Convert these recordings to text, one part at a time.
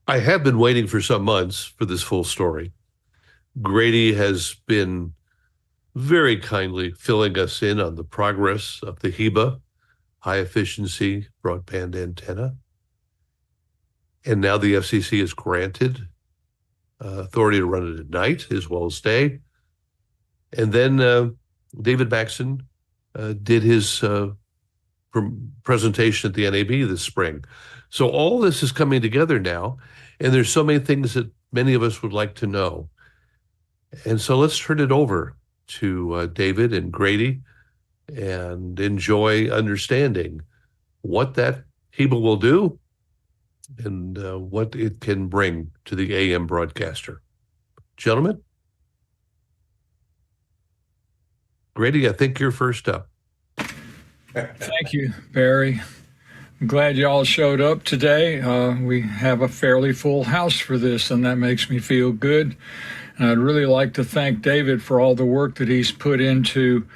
I have been waiting for some months for this full story. Grady has been very kindly filling us in on the progress of the HEBA, high efficiency broadband antenna. And now the FCC has granted authority to run it at night as well as day. And then David Maxson did his presentation at the NAB this spring. So all this is coming together now, and there's so many things that many of us would like to know. And so let's turn it over to David and Grady and enjoy understanding what that HEBA will do and what it can bring to the AM broadcaster. Gentlemen? Grady, I think you're first up. Thank you, Barry. I'm glad you all showed up today. We have a fairly full house for this, and that makes me feel good. And I'd really like to thank David for all the work that he's put into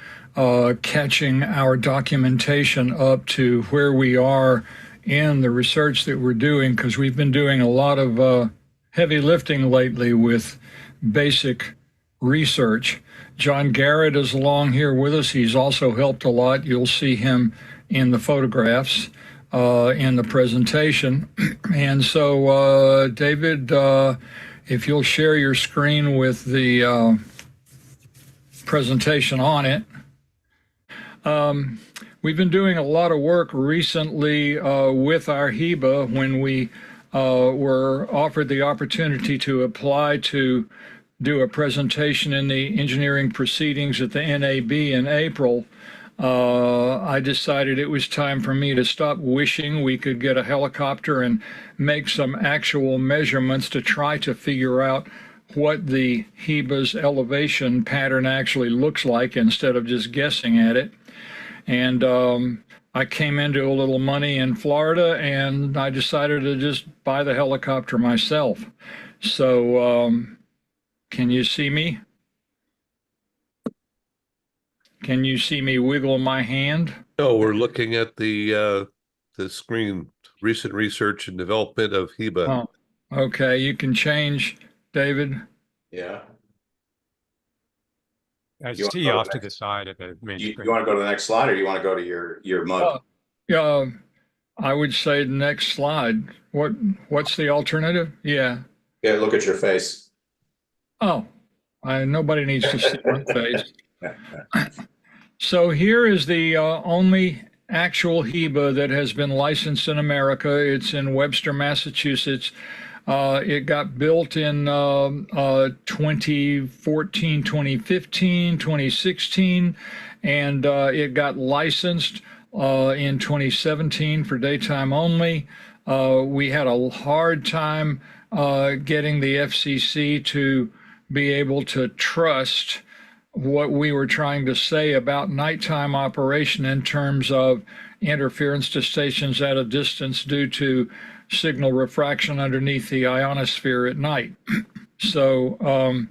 catching our documentation up to where we are in the research that we're doing, because we've been doing a lot of heavy lifting lately with basic research. John Garrett is along here with us. He's also helped a lot. You'll see him in the photographs in the presentation. And so, David, if you'll share your screen with the presentation on it. We've been doing a lot of work recently with our HEBA when we were offered the opportunity to apply to do a presentation in the engineering proceedings at the NAB in April. I decided it was time for me to stop wishing we could get a helicopter and make some actual measurements to try to figure out what the HEBA's elevation pattern actually looks like instead of just guessing at it. And I came into a little money in Florida, and I decided to just buy the helicopter myself. So can you see me? Can you see me wiggle my hand? No, we're looking at the screen, recent research and development of HEBA. Oh, okay, you can change, David. Yeah. See off to the side of the main screen. You want to go to the next slide, or you want to go to your mug? I would say the next slide. What's the alternative? Yeah. Yeah, look at your face. Oh, nobody needs to see my face. So here is the only actual HEBA that has been licensed in America. It's in Webster, Massachusetts. It got built in 2014, 2015, 2016, and it got licensed in 2017 for daytime only. We had a hard time getting the FCC to be able to trust what we were trying to say about nighttime operation in terms of interference to stations at a distance due to signal refraction underneath the ionosphere at night. So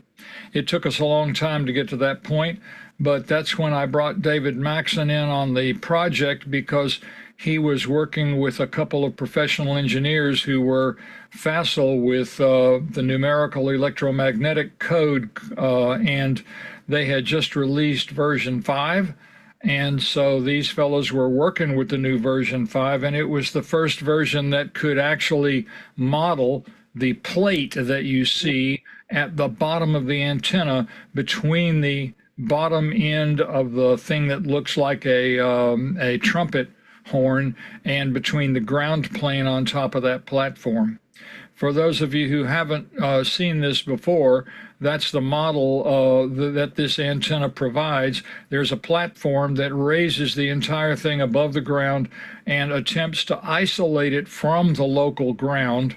it took us a long time to get to that point, but that's when I brought David Maxson in on the project, because he was working with a couple of professional engineers who were facile with the numerical electromagnetic code, and they had just released version 5. And so these fellows were working with the new version 5, and it was the first version that could actually model the plate that you see at the bottom of the antenna between the bottom end of the thing that looks like a trumpet horn and between the ground plane on top of that platform. For those of you who haven't seen this before, that's the model that this antenna provides. There's a platform that raises the entire thing above the ground and attempts to isolate it from the local ground.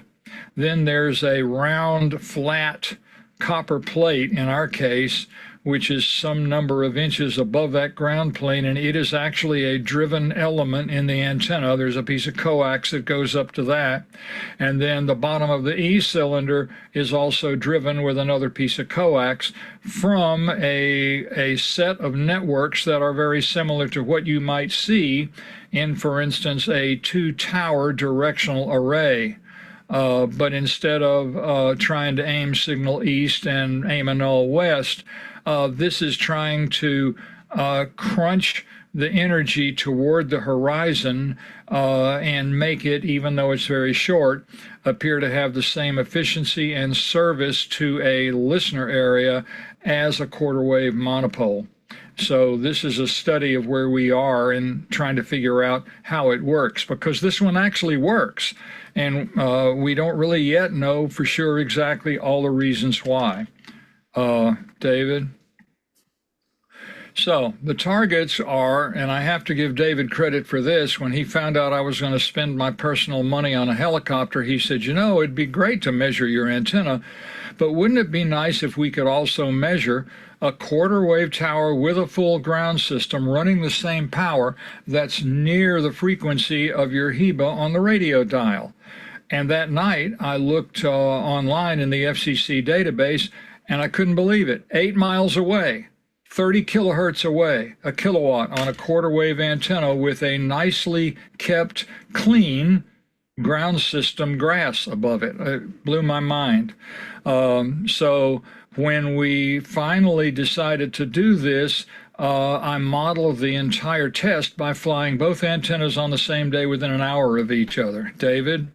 Then there's a round, flat copper plate, in our case, which is some number of inches above that ground plane, and it is actually a driven element in the antenna. There's a piece of coax that goes up to that, and then the bottom of the E cylinder is also driven with another piece of coax from a set of networks that are very similar to what you might see in, for instance, a two-tower directional array. but instead of trying to aim signal east and aim a null west, this is trying to crunch the energy toward the horizon and make it, even though it's very short, appear to have the same efficiency and service to a listener area as a quarter wave monopole. So this is a study of where we are and trying to figure out how it works, because this one actually works. And we don't really yet know for sure exactly all the reasons why. David? So the targets are, and I have to give David credit for this, when he found out I was going to spend my personal money on a helicopter, he said, you know, it'd be great to measure your antenna, but wouldn't it be nice if we could also measure a quarter wave tower with a full ground system running the same power that's near the frequency of your HEBA on the radio dial? And that night I looked online in the FCC database and I couldn't believe it. 8 miles away, 30 kilohertz away, a kilowatt on a quarter wave antenna with a nicely kept, clean ground system grass above it. It blew my mind. So when we finally decided to do this, I modeled the entire test by flying both antennas on the same day within an hour of each other. David?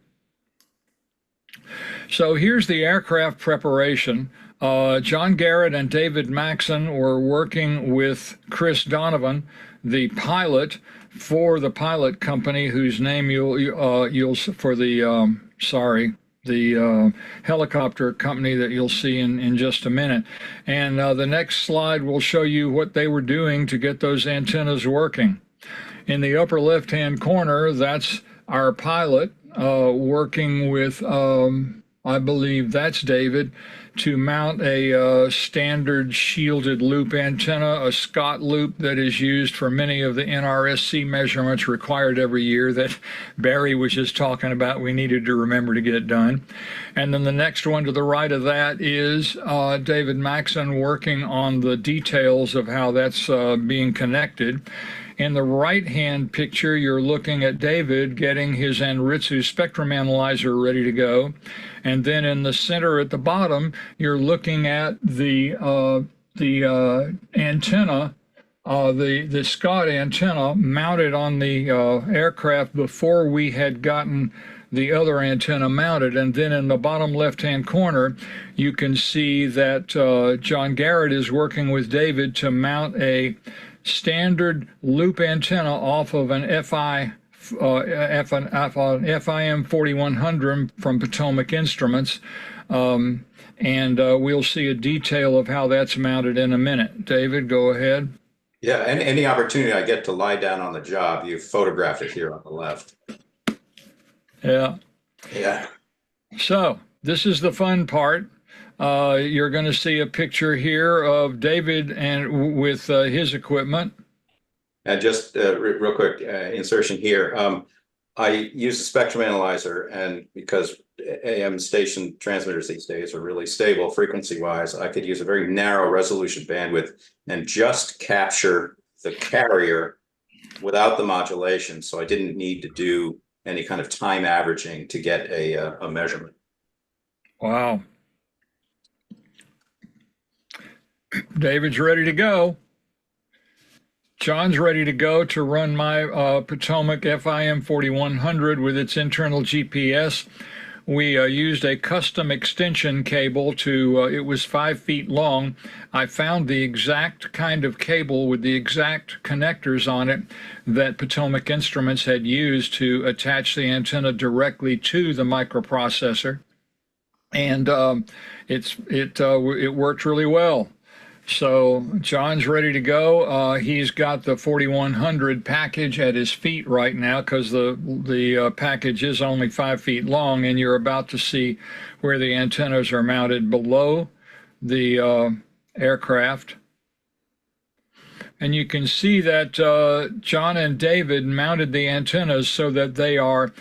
So here's the aircraft preparation. John Garrett and David Maxson were working with Chris Donovan, the pilot for the pilot company, whose name you'll for the the helicopter company that you'll see in just a minute. And the next slide will show you what they were doing to get those antennas working. In the upper left-hand corner, that's our pilot working with, I believe that's David, to mount a standard shielded loop antenna, a Scott loop that is used for many of the NRSC measurements required every year that Barry was just talking about. We needed to remember to get it done. And then the next one to the right of that is David Maxson working on the details of how that's being connected. In the right-hand picture, you're looking at David getting his Anritsu spectrum analyzer ready to go. And then in the center at the bottom, you're looking at the antenna, the Scott antenna mounted on the aircraft before we had gotten the other antenna mounted. And then in the bottom left-hand corner, you can see that John Garrett is working with David to mount a standard loop antenna off of an FIM 4100 from Potomac Instruments, and we'll see a detail of how that's mounted in a minute. David, go ahead. Yeah, and any opportunity I get to lie down on the job, you've photographed it here on the left. Yeah. Yeah. So this is the fun part. You're going to see a picture here of David and with his equipment. And just real quick insertion here. I use a spectrum analyzer, and because AM station transmitters these days are really stable frequency-wise, I could use a very narrow resolution bandwidth and just capture the carrier without the modulation. So I didn't need to do any kind of time averaging to get a measurement. Wow. David's ready to go. John's ready to go to run my Potomac FIM 4100 with its internal GPS. We used a custom extension cable to, it was 5 feet long. I found the exact kind of cable with the exact connectors on it that Potomac Instruments had used to attach the antenna directly to the microprocessor. And it worked really well. So John's ready to go. He's got the 4100 package at his feet right now because the package is only 5 feet long, and you're about to see where the antennas are mounted below the aircraft. And you can see that John and David mounted the antennas so that they are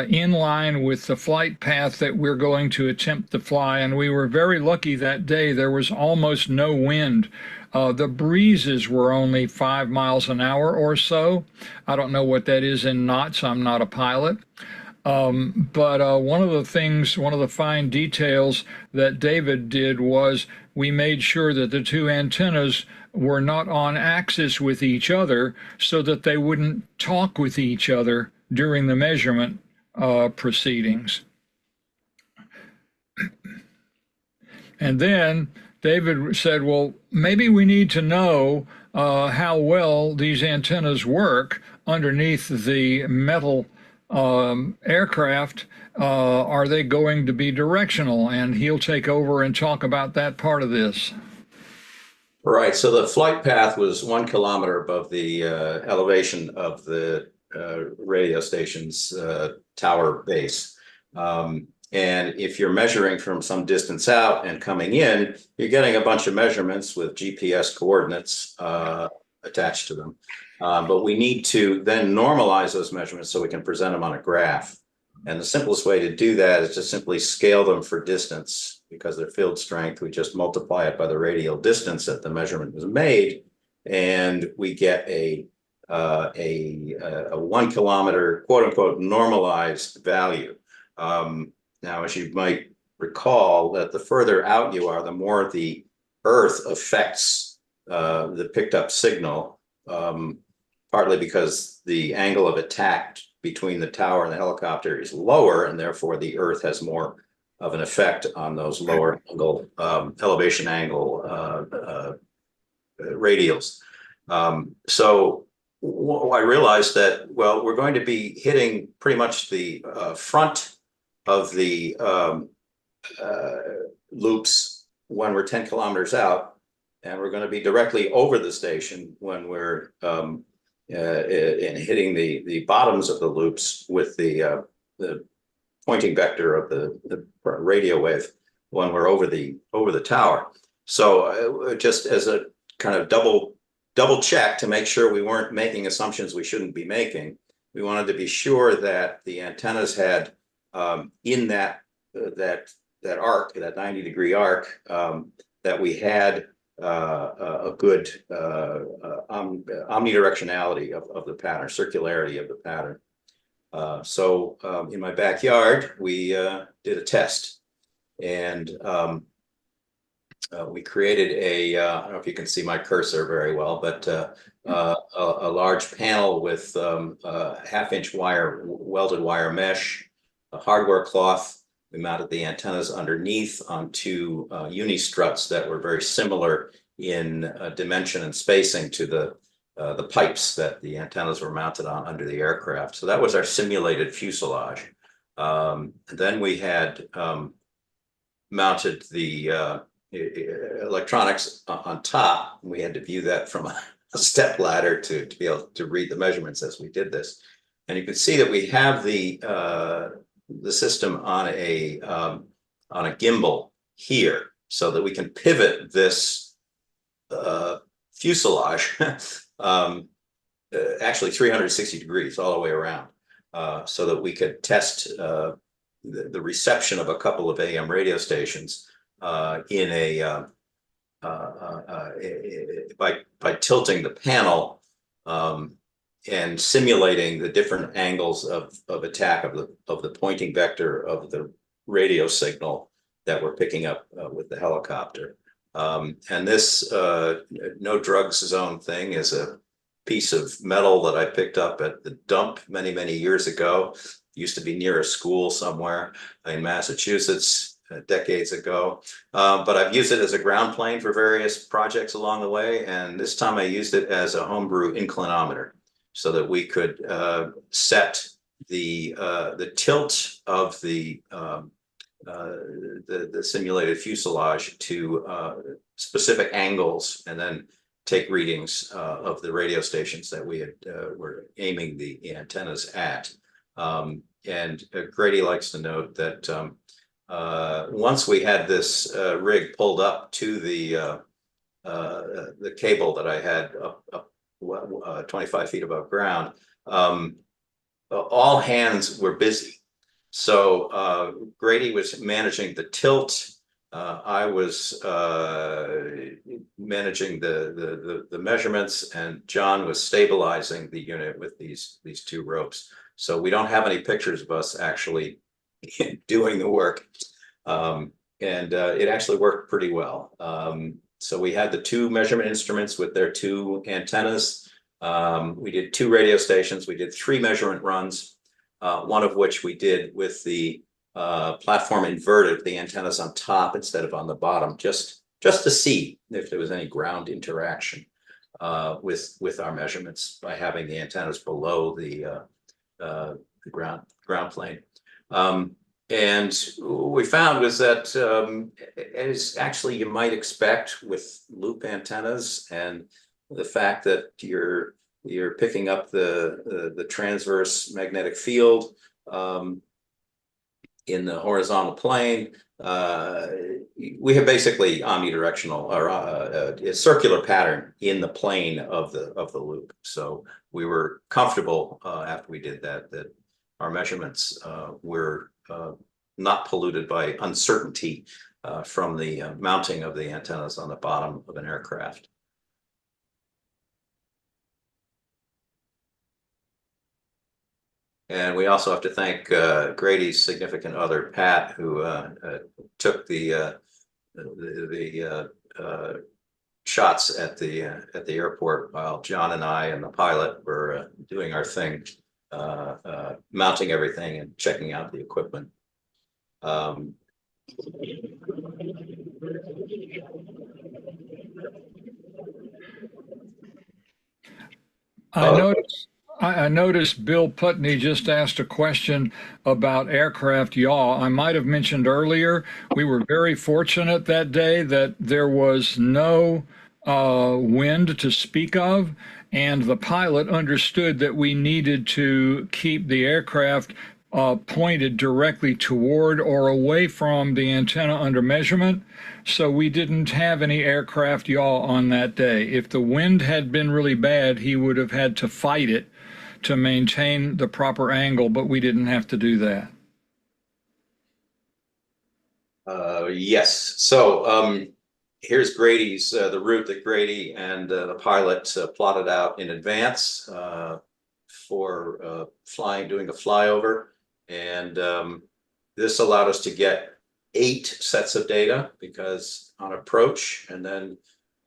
in line with the flight path that we're going to attempt to fly. And we were very lucky that day. There was almost no wind. The breezes were only 5 miles an hour or so. I don't know what that is in knots. I'm not a pilot. But one of the fine details that David did was we made sure that the two antennas were not on axis with each other so that they wouldn't talk with each other during the measurement proceedings. And then David said, well, maybe we need to know how well these antennas work underneath the metal aircraft. Are they going to be directional? And he'll take over and talk about that part of this. Right. So the flight path was 1 kilometer above the elevation of the radio station's tower base. And if you're measuring from some distance out and coming in, you're getting a bunch of measurements with GPS coordinates attached to them. But we need to then normalize those measurements so we can present them on a graph. And the simplest way to do that is to simply scale them for distance, because their field strength, we just multiply it by the radial distance that the measurement was made, and we get a 1 kilometer, quote unquote, normalized value. Now, as you might recall, that the further out you are, the more the Earth affects the picked up signal, partly because the angle of attack between the tower and the helicopter is lower, and therefore the Earth has more of an effect on those lower angle, elevation angle radials. So I realized that, well, we're going to be hitting pretty much the front of the loops when we're 10 kilometers out, and we're going to be directly over the station when we're in hitting the bottoms of the loops with the pointing vector of the radio wave when we're over the tower. So just as a kind of double check to make sure we weren't making assumptions we shouldn't be making, we wanted to be sure that the antennas had in that arc, that 90-degree arc, that we had a good omnidirectionality of the pattern, circularity of the pattern. So in my backyard, we did a test, and we created I don't know if you can see my cursor very well, but a large panel with half-inch wire, welded wire mesh, a hardware cloth. We mounted the antennas underneath on two uni struts that were very similar in dimension and spacing to the pipes that the antennas were mounted on under the aircraft. So that was our simulated fuselage. Then we had mounted the electronics on top. We had to view that from a step ladder to be able to read the measurements as we did this. And you can see that we have the system on a gimbal here, so that we can pivot this fuselage actually 360 degrees all the way around, so that we could test the reception of a couple of AM radio stations in a by tilting the panel and simulating the different angles of attack of the pointing vector of the radio signal that we're picking up with the helicopter. And this no drugs zone thing is a piece of metal that I picked up at the dump many years ago. It used to be near a school somewhere in Massachusetts decades ago. But I've used it as a ground plane for various projects along the way. And this time I used it as a homebrew inclinometer, so that we could set the tilt of the simulated fuselage to specific angles, and then take readings of the radio stations that we were aiming the antennas at. And Grady likes to note that once we had this rig pulled up to the cable that I had up 25 feet above ground, all hands were busy. So Grady was managing the tilt. I was managing the measurements, and John was stabilizing the unit with these two ropes. So we don't have any pictures of us actually doing the work. It actually worked pretty well. So we had the two measurement instruments with their two antennas. We did 2 radio stations. We did 3 measurement runs, one of which we did with the platform inverted, the antennas on top instead of on the bottom, just to see if there was any ground interaction with our measurements by having the antennas below the ground plane. And what we found was that as actually you might expect with loop antennas, and the fact that you're picking up the transverse magnetic field in the horizontal plane, we have basically omnidirectional or a circular pattern in the plane of the loop. So we were comfortable after we did that our measurements were not polluted by uncertainty from the mounting of the antennas on the bottom of an aircraft. And we also have to thank Grady's significant other, Pat, who took the shots at the airport while John and I and the pilot were doing our thing, mounting everything and checking out the equipment. I noticed Bill Putney just asked a question about aircraft yaw. I might have mentioned earlier, we were very fortunate that day that there was no wind to speak of, and the pilot understood that we needed to keep the aircraft pointed directly toward or away from the antenna under measurement. So we didn't have any aircraft yaw on that day. If the wind had been really bad, he would have had to fight it to maintain the proper angle, but we didn't have to do that. Yes. So here's Grady's, the route that Grady and the pilot plotted out in advance for doing a flyover. And this allowed us to get 8 sets of data, because on approach and then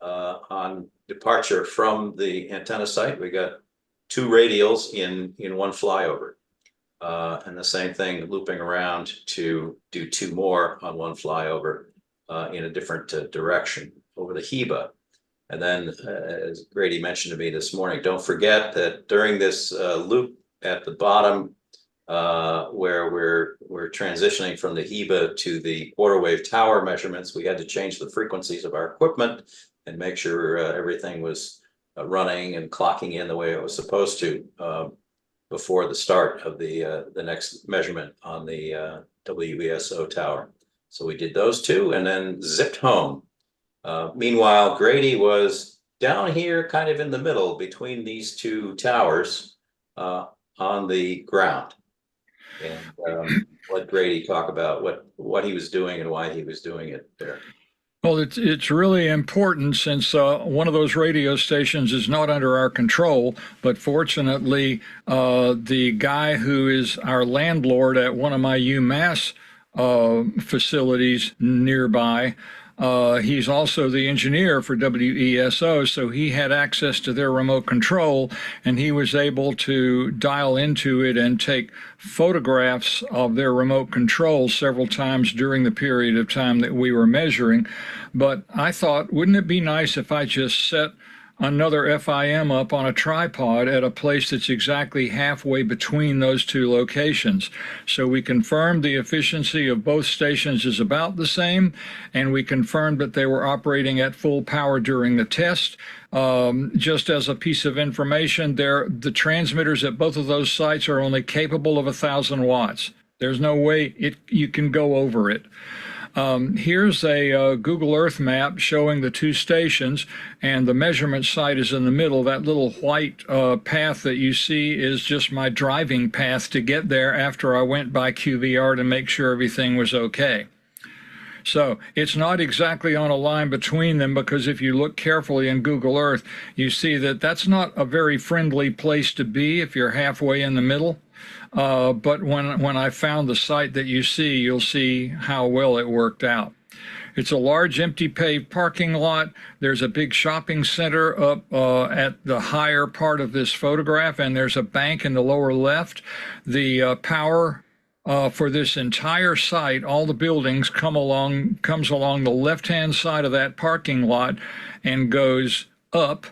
on departure from the antenna site, we got 2 radials in one flyover. And the same thing looping around to do 2 more on one flyover in a different direction over the HEBA. And then, as Grady mentioned to me this morning, don't forget that during this loop at the bottom, where we're transitioning from the HEBA to the quarter wave tower measurements, we had to change the frequencies of our equipment and make sure everything was running and clocking in the way it was supposed to before the start of the next measurement on the WESO tower. So we did those 2 and then zipped home. Meanwhile, Grady was down here kind of in the middle between these 2 towers on the ground. And let Grady talk about what he was doing and why he was doing it there. Well, it's really important, since one of those radio stations is not under our control, but fortunately, the guy who is our landlord at one of my UMass facilities nearby, he's also the engineer for WESO, so he had access to their remote control, and he was able to dial into it and take photographs of their remote control several times during the period of time that we were measuring. But I thought, wouldn't it be nice if I just set another FIM up on a tripod at a place that's exactly halfway between those 2 locations? So we confirmed the efficiency of both stations is about the same, and we confirmed that they were operating at full power during the test. Just as a piece of information, the transmitters at both of those sites are only capable of 1,000 watts. There's no way you can go over it. Here's a Google Earth map showing the 2 stations, and the measurement site is in the middle. That little white path that you see is just my driving path to get there after I went by QVR to make sure everything was okay. So it's not exactly on a line between them, because if you look carefully in Google Earth, you see that that's not a very friendly place to be if you're halfway in the middle. But when I found the site that you see, you'll see how well it worked out. It's a large empty paved parking lot. There's a big shopping center up at the higher part of this photograph, and there's a bank in the lower left. The power for this entire site, all the buildings comes along the left-hand side of that parking lot and goes up.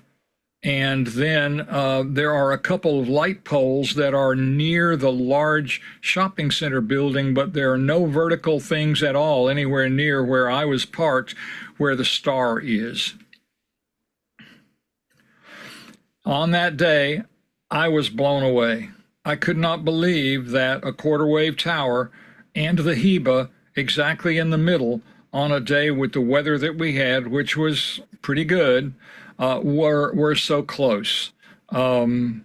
And then there are a couple of light poles that are near the large shopping center building, but there are no vertical things at all anywhere near where I was parked, where the star is. On that day, I was blown away. I could not believe that a quarter wave tower and the HEBA exactly in the middle on a day with the weather that we had, which was pretty good, were so close. It's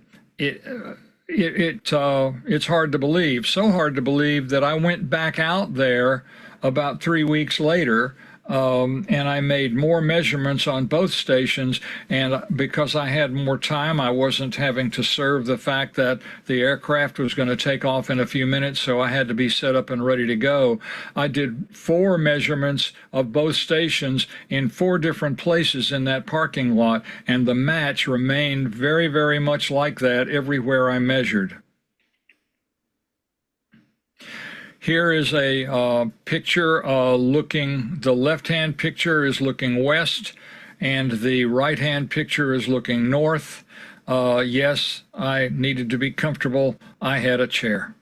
hard to believe, so hard to believe that I went back out there about 3 weeks later, and I made more measurements on both stations. And because I had more time, I wasn't having to serve the fact that the aircraft was going to take off in a few minutes, so I had to be set up and ready to go. I did 4 measurements of both stations in 4 different places in that parking lot, and the match remained very, very much like that everywhere I measured. Here is a picture the left-hand picture is looking west, and the right-hand picture is looking north. Yes, I needed to be comfortable. I had a chair.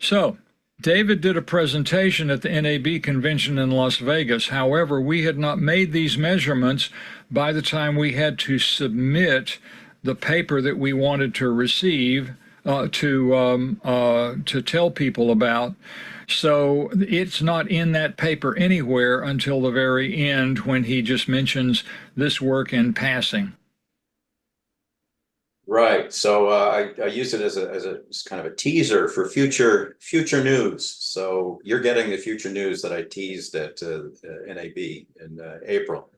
So, David did a presentation at the NAB convention in Las Vegas. However, we had not made these measurements by the time we had to submit the paper that we wanted to receive to tell people about. So it's not in that paper anywhere until the very end, when he just mentions this work in passing. Right. So I used it as kind of a teaser for future news. So you're getting the future news that I teased at NAB in April.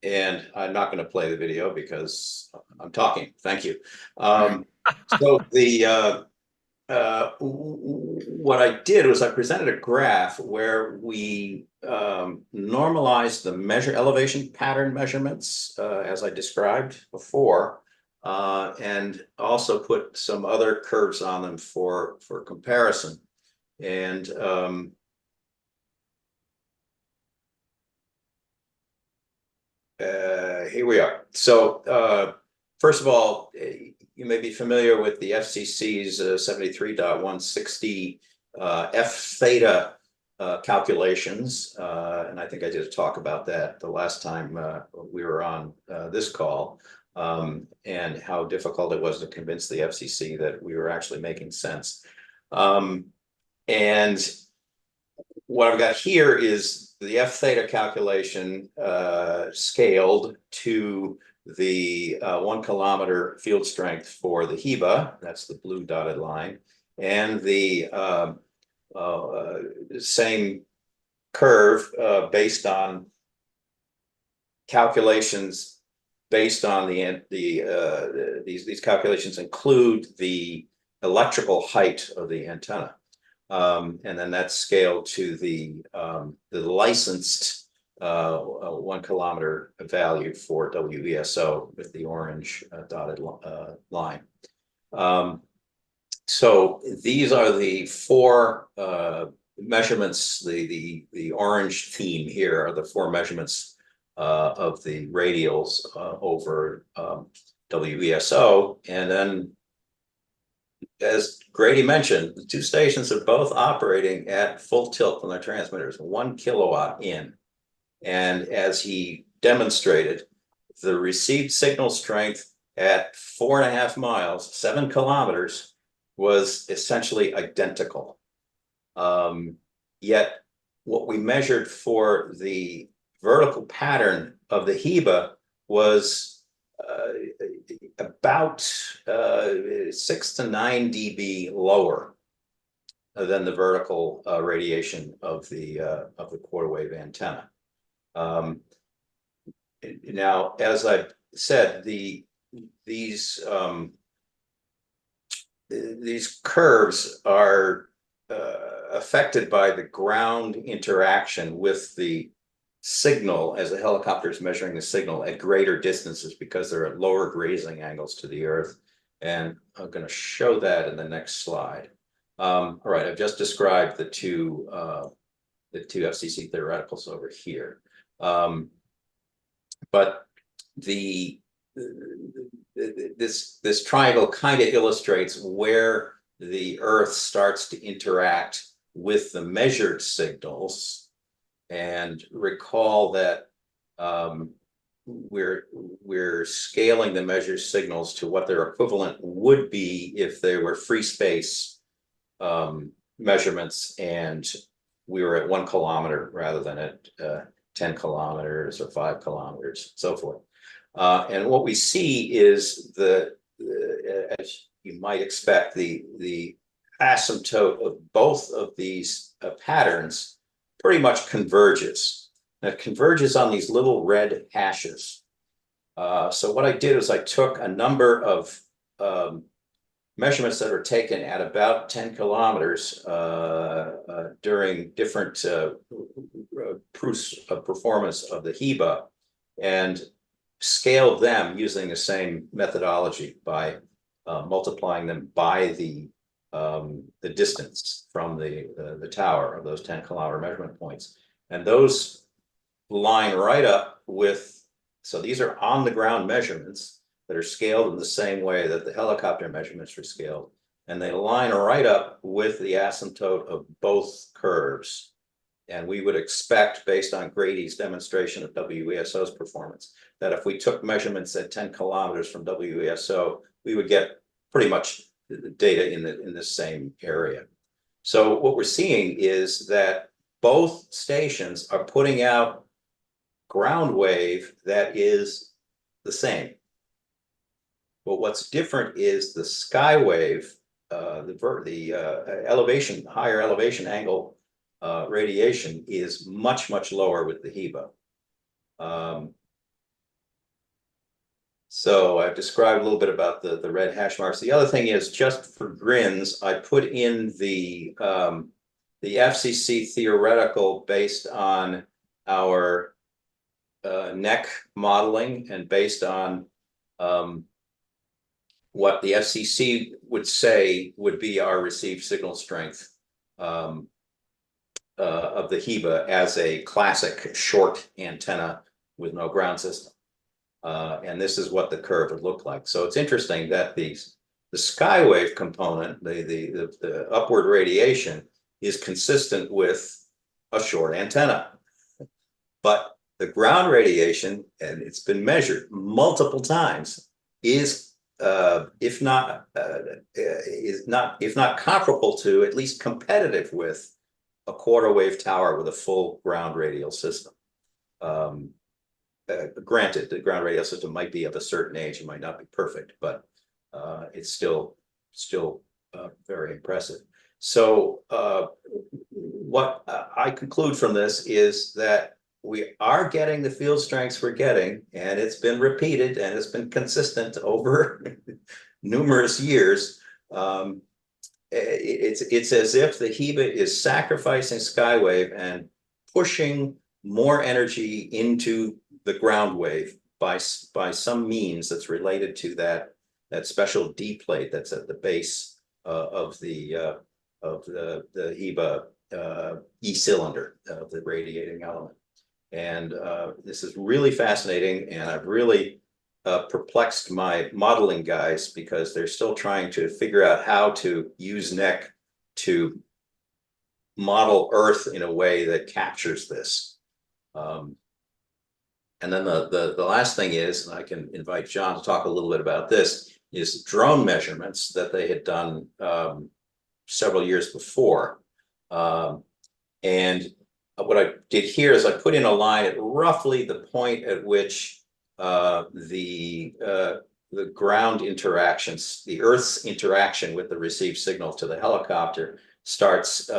And I'm not going to play the video because I'm talking. Thank you. So what I did was I presented a graph where we normalized the elevation pattern measurements as I described before, and also put some other curves on them for comparison. And here we are. So first of all, you may be familiar with the FCC's 73.160 F theta calculations, and I think I did a talk about that the last time we were on this call, and how difficult it was to convince the FCC that we were actually making sense. And what I've got here is the F theta calculation scaled to the 1 kilometer field strength for the HEBA, that's the blue dotted line, and the same curve based on calculations based on these calculations include the electrical height of the antenna, and then that's scaled to the licensed 1 kilometer value for WESO with the orange dotted line. So these are the 4 measurements. The orange theme here are the 4 measurements of the radials over WESO, and then, as Grady mentioned, the 2 stations are both operating at full tilt from their transmitters, 1 kilowatt in. And as he demonstrated, the received signal strength at 4.5 miles, 7 kilometers, was essentially identical. Yet what we measured for the vertical pattern of the HEBA was about 6 to 9 dB lower than the vertical radiation of the quarter wave antenna. Now, as I said, these these curves are affected by the ground interaction with the signal as the helicopter is measuring the signal at greater distances because they're at lower grazing angles to the earth. And I'm going to show that in the next slide. All right, I've just described the two FCC theoreticals over here. But this triangle kind of illustrates where the Earth starts to interact with the measured signals. And recall that we're scaling the measured signals to what their equivalent would be if they were free space measurements, and we were at 1 kilometer rather than at 10 kilometers or 5 kilometers, and so forth. And what we see is as you might expect, the asymptote of both of these patterns pretty much converges. And it converges on these little red hashes. So what I did is I took a number of measurements that were taken at about 10 kilometers during different proofs of performance of the HEBA, and scaled them using the same methodology by multiplying them by the distance from the tower of those 10-kilometer measurement points. And those line right up with, so these are on the ground measurements that are scaled in the same way that the helicopter measurements were scaled. And they line right up with the asymptote of both curves. And we would expect, based on Grady's demonstration of WESO's performance, that if we took measurements at 10 kilometers from WESO, we would get pretty much the data in the same area. So what we're seeing is that both stations are putting out ground wave that is the same. But what's different is the sky wave, the elevation, higher elevation angle radiation is much, much lower with the HEBA. So I've described a little bit about the red hash marks. The other thing is, just for grins, I put in the FCC theoretical based on our NEC modeling and based on what the FCC would say would be our received signal strength of the HEBA as a classic short antenna with no ground system. And this is what the curve would look like. So it's interesting that the skywave component, the upward radiation, is consistent with a short antenna. But the ground radiation, and it's been measured multiple times, is if not comparable to, at least competitive with, a quarter wave tower with a full ground radial system. Granted, the ground radial system might be of a certain age, it might not be perfect, but it's still very impressive. So what I conclude from this is that we are getting the field strengths we're getting, and it's been repeated and it's been consistent over numerous years. It's as if the HEBA is sacrificing skywave and pushing more energy into the ground wave by some means that's related to that special D plate that's at the base of the HEBA E cylinder of the radiating element. And this is really fascinating, and I've really perplexed my modeling guys because they're still trying to figure out how to use NEC to model Earth in a way that captures this. And then the last thing is, and I can invite John to talk a little bit about this, is drone measurements that they had done several years before. And what I did here is I put in a line at roughly the point at which the ground interactions, the Earth's interaction with the received signal to the helicopter starts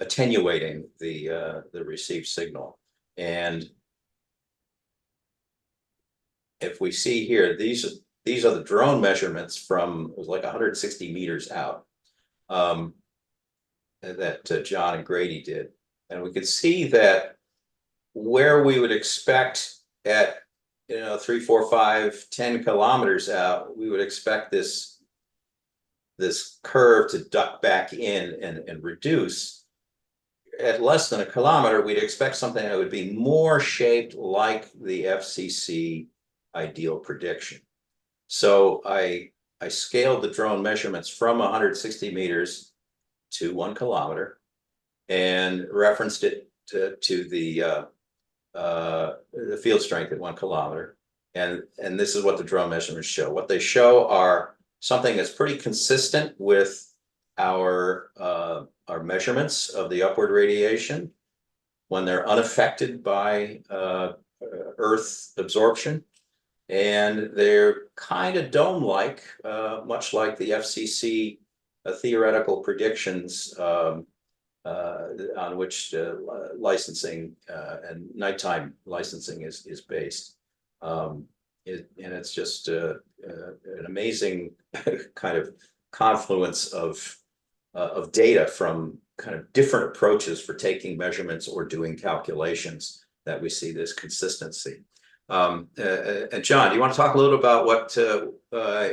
attenuating the received signal. And if we see here, these these are the drone measurements from, it was like 160 meters out, that John and Grady did. And we could see that where we would expect at, 3, 4, 5, 10 kilometers out, we would expect this curve to duck back in and reduce. At less than a kilometer, we'd expect something that would be more shaped like the FCC ideal prediction. So I scaled the drone measurements from 160 meters to 1 kilometer and referenced it to the field strength at 1 kilometer. And this is what the drone measurements show. What they show are something that's pretty consistent with our measurements of the upward radiation when they're unaffected by Earth absorption. And they're kind of dome-like, much like the FCC theoretical predictions on which licensing and nighttime licensing is based. And it's just an amazing kind of confluence of data from kind of different approaches for taking measurements or doing calculations that we see this consistency. And John, do you want to talk a little about what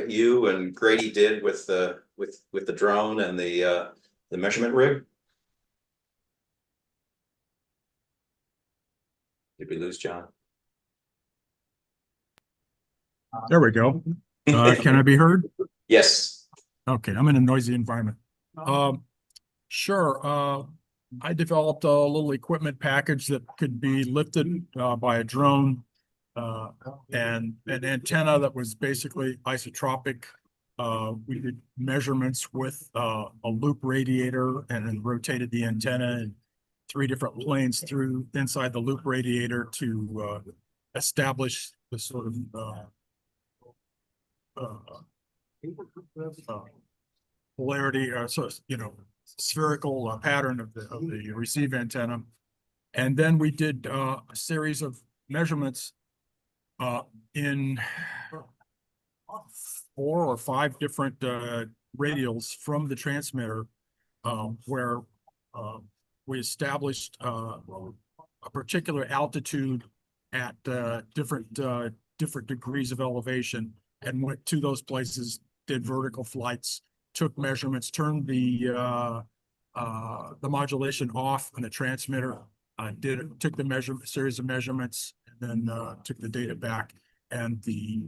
you and Grady did with the drone and the measurement rig? Did we lose John? There we go. Can I be heard? Yes. Okay, I'm in a noisy environment. Sure. I developed a little equipment package that could be lifted by a drone and an antenna that was basically isotropic. We did measurements with a loop radiator and then rotated the antenna in 3 different planes through inside the loop radiator to establish the sort of polarity, spherical pattern of the receive antenna. And then we did a series of measurements in 4 or 5 different radials from the transmitter, where we established a particular altitude at different degrees of elevation, and went to those places, did vertical flights, took measurements, turned the modulation off on the transmitter, took the series of measurements, and then took the data back, and the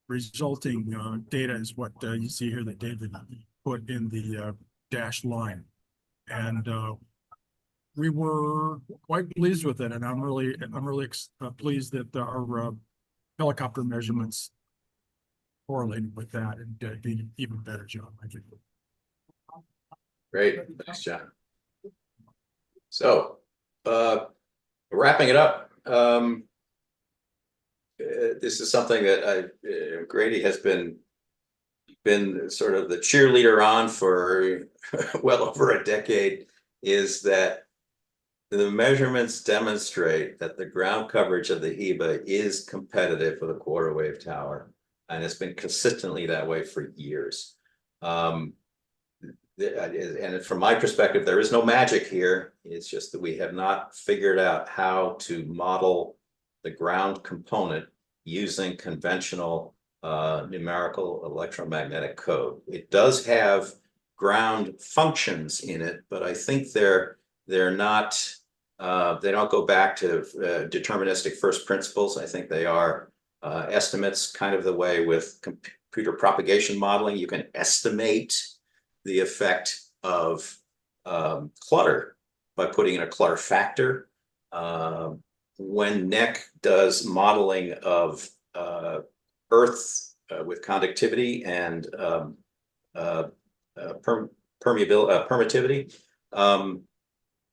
resulting data is what you see here that David put in the dashed line. And we were quite pleased with it, and I'm really pleased that our helicopter measurements correlated with that and did an even better job, I think. Great, thanks, John. So, wrapping it up, this is something that Grady has been sort of the cheerleader on for well over a decade, is that the measurements demonstrate that the ground coverage of the HEBA is competitive with a quarter wave tower, and it's been consistently that way for years. And from my perspective, there is no magic here. It's just that we have not figured out how to model the ground component using conventional numerical electromagnetic code. It does have ground functions in it, but I think they're not, they don't go back to deterministic first principles. I think they are estimates, kind of the way with computer propagation modeling. You can estimate the effect of clutter by putting in a clutter factor. When NEC does modeling of Earth with conductivity and permittivity,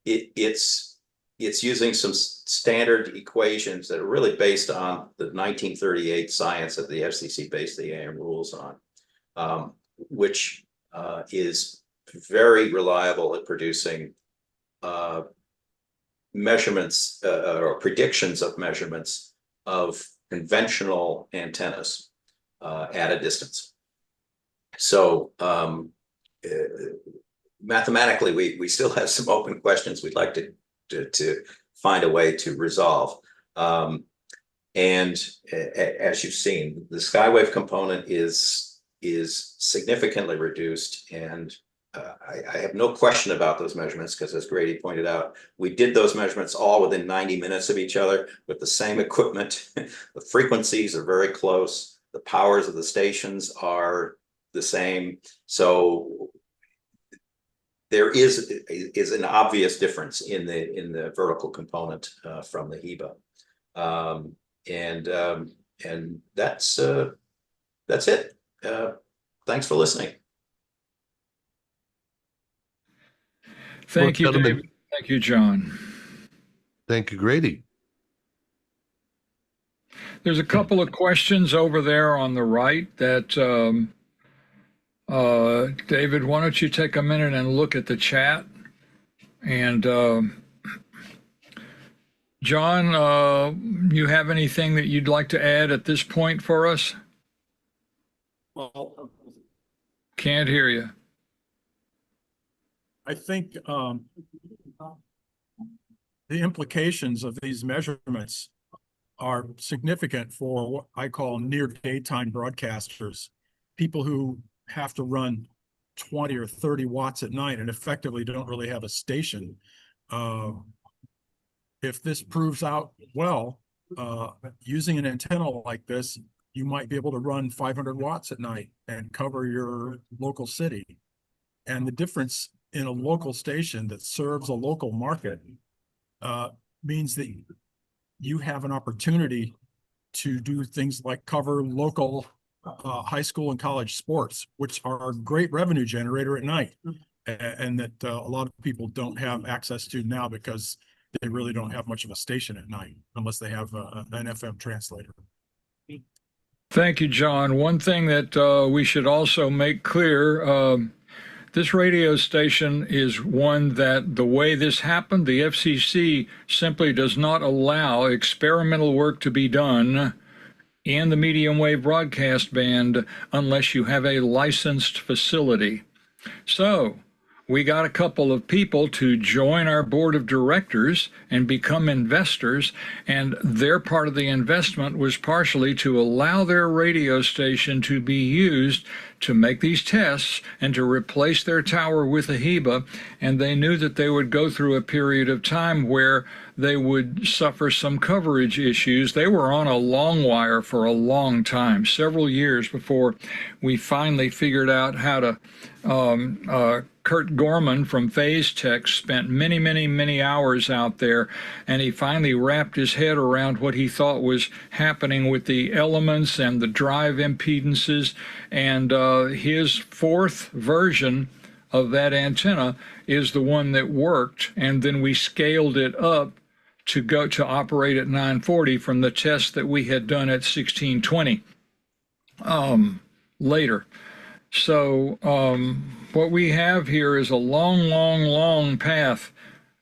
it's using some standard equations that are really based on the 1938 science that the FCC based the AM rules on, which is very reliable at producing measurements or predictions of measurements of conventional antennas. at a distance. So mathematically, we still have some open questions we'd like to find a way to resolve. And as you've seen, the skywave component is significantly reduced, and I have no question about those measurements, because as Grady pointed out, we did those measurements all within 90 minutes of each other with the same equipment. The frequencies are very close. The powers of the stations are the same. So there is an obvious difference in the vertical component from the HEBA. And that's it. Thanks for listening. Thank you, gentlemen. David. Thank you, John. Thank you, Grady. There's a couple of questions over there on the right that, David, why don't you take a minute and look at the chat? And John, you have anything that you'd like to add at this point for us? Well, Can't hear you. I think the implications of these measurements are significant for what I call near daytime broadcasters, people who have to run 20 or 30 watts at night and effectively don't really have a station. If this proves out well, using an antenna like this, you might be able to run 500 watts at night and cover your local city. And the difference in a local station that serves a local market means that you have an opportunity to do things like cover local high school and college sports, which are a great revenue generator at night, and that a lot of people don't have access to now because they really don't have much of a station at night unless they have an FM translator. Thank you, John. One thing that we should also make clear, this radio station is one that the way this happened, the FCC simply does not allow experimental work to be done in the medium wave broadcast band unless you have a licensed facility. So we got a couple of people to join our board of directors and become investors, and their part of the investment was partially to allow their radio station to be used to make these tests and to replace their tower with a HEBA. And they knew that they would go through a period of time where they would suffer some coverage issues. They were on a long wire for a long time, several years, before we finally figured out how to Kurt Gorman from Phase Tech spent many, many, many hours out there, and he finally wrapped his head around what he thought was happening with the elements and the drive impedances. And his fourth version of that antenna is the one that worked, and then we scaled it up to go to operate at 940 from the test that we had done at 1620 later. So what we have here is a long, long, long path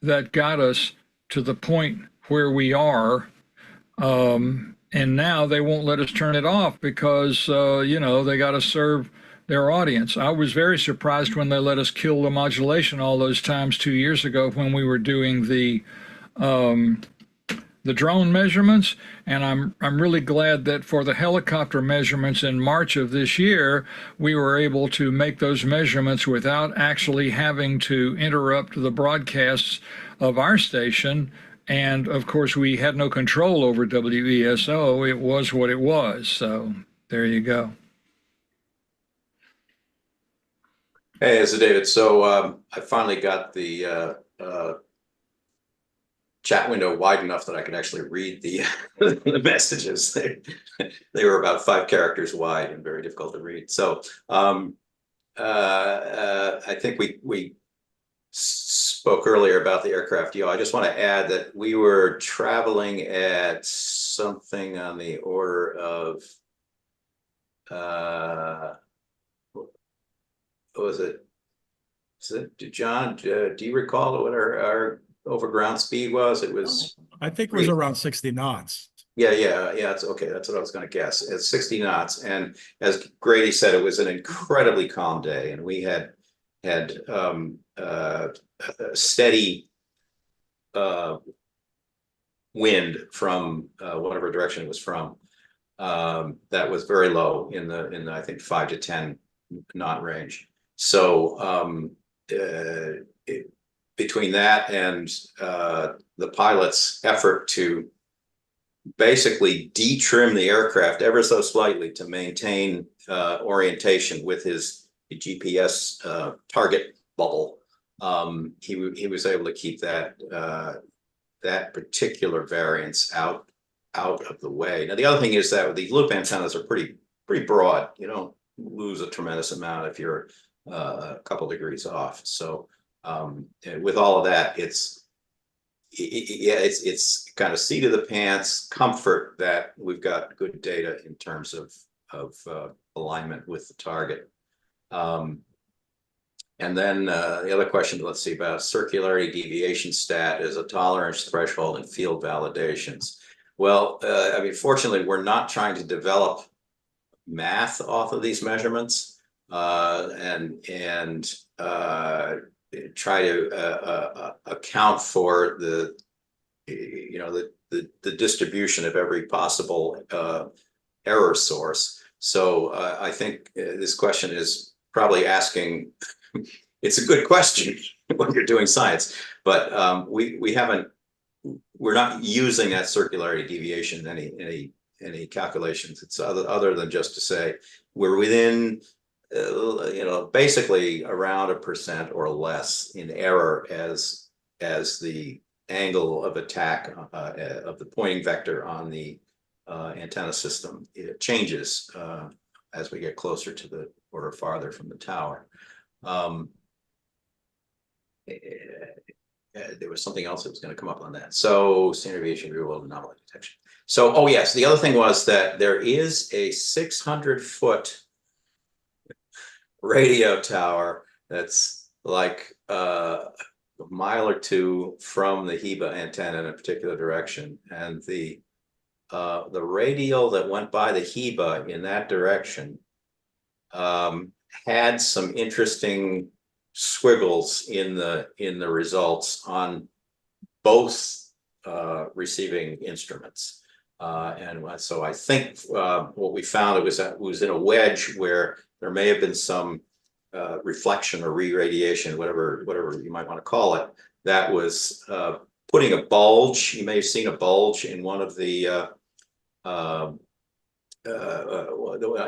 that got us to the point where we are. And now they won't let us turn it off because, you know, they got to serve their audience. I was very surprised when they let us kill the modulation all those times 2 years ago when we were doing the drone measurements, and I'm really glad that for the helicopter measurements in March of this year, we were able to make those measurements without actually having to interrupt the broadcasts of our station. And of course, we had no control over WESO. It was what it was. So there you go. Hey, this is David. So I finally got the chat window wide enough that I could actually read the the messages. They were about 5 characters wide and very difficult to read. So I think we spoke earlier about the aircraft deal. I just want to add that we were traveling at something on the order of what was it? John, do you recall what our overground speed was? It was, I think it was around 60 knots. Yeah. It's okay. That's what I was going to guess. It's 60 knots, and as Grady said, it was an incredibly calm day, and we had steady wind from whatever direction it was from. That was very low in the I think 5 to 10 knot range. So between that and the pilot's effort to basically detrim the aircraft ever so slightly to maintain orientation with his GPS target bubble, he was able to keep that particular variance out of the way. Now the other thing is that these loop antennas are pretty broad. You don't lose a tremendous amount if you're a couple degrees off. So with all of that, it's kind of seat of the pants comfort that we've got good data in terms of alignment with the target. And then the other question, let's see, about circularity deviation stat is a tolerance threshold in field validations. Well, I mean, fortunately, we're not trying to develop math off of these measurements and try to account for the distribution of every possible error source. So I think this question is probably asking. It's a good question when you're doing science, but we're not using that circularity deviation in any calculations. It's other than just to say we're within basically around 1% or less in error as the angle of attack of the pointing vector on the antenna system, it changes as we get closer to the or farther from the tower. There was something else that was going to come up on that. So standard deviation, real world anomaly detection. So, oh yes, the other thing was that there is a 600-foot radio tower that's like a mile or two from the HEBA antenna in a particular direction, and the radial that went by the HEBA in that direction had some interesting squiggles in the results on both receiving instruments, and so I think what we found was that it was in a wedge where there may have been some reflection or re-radiation, whatever you might want to call it, that was putting a bulge. You may have seen a bulge in one of the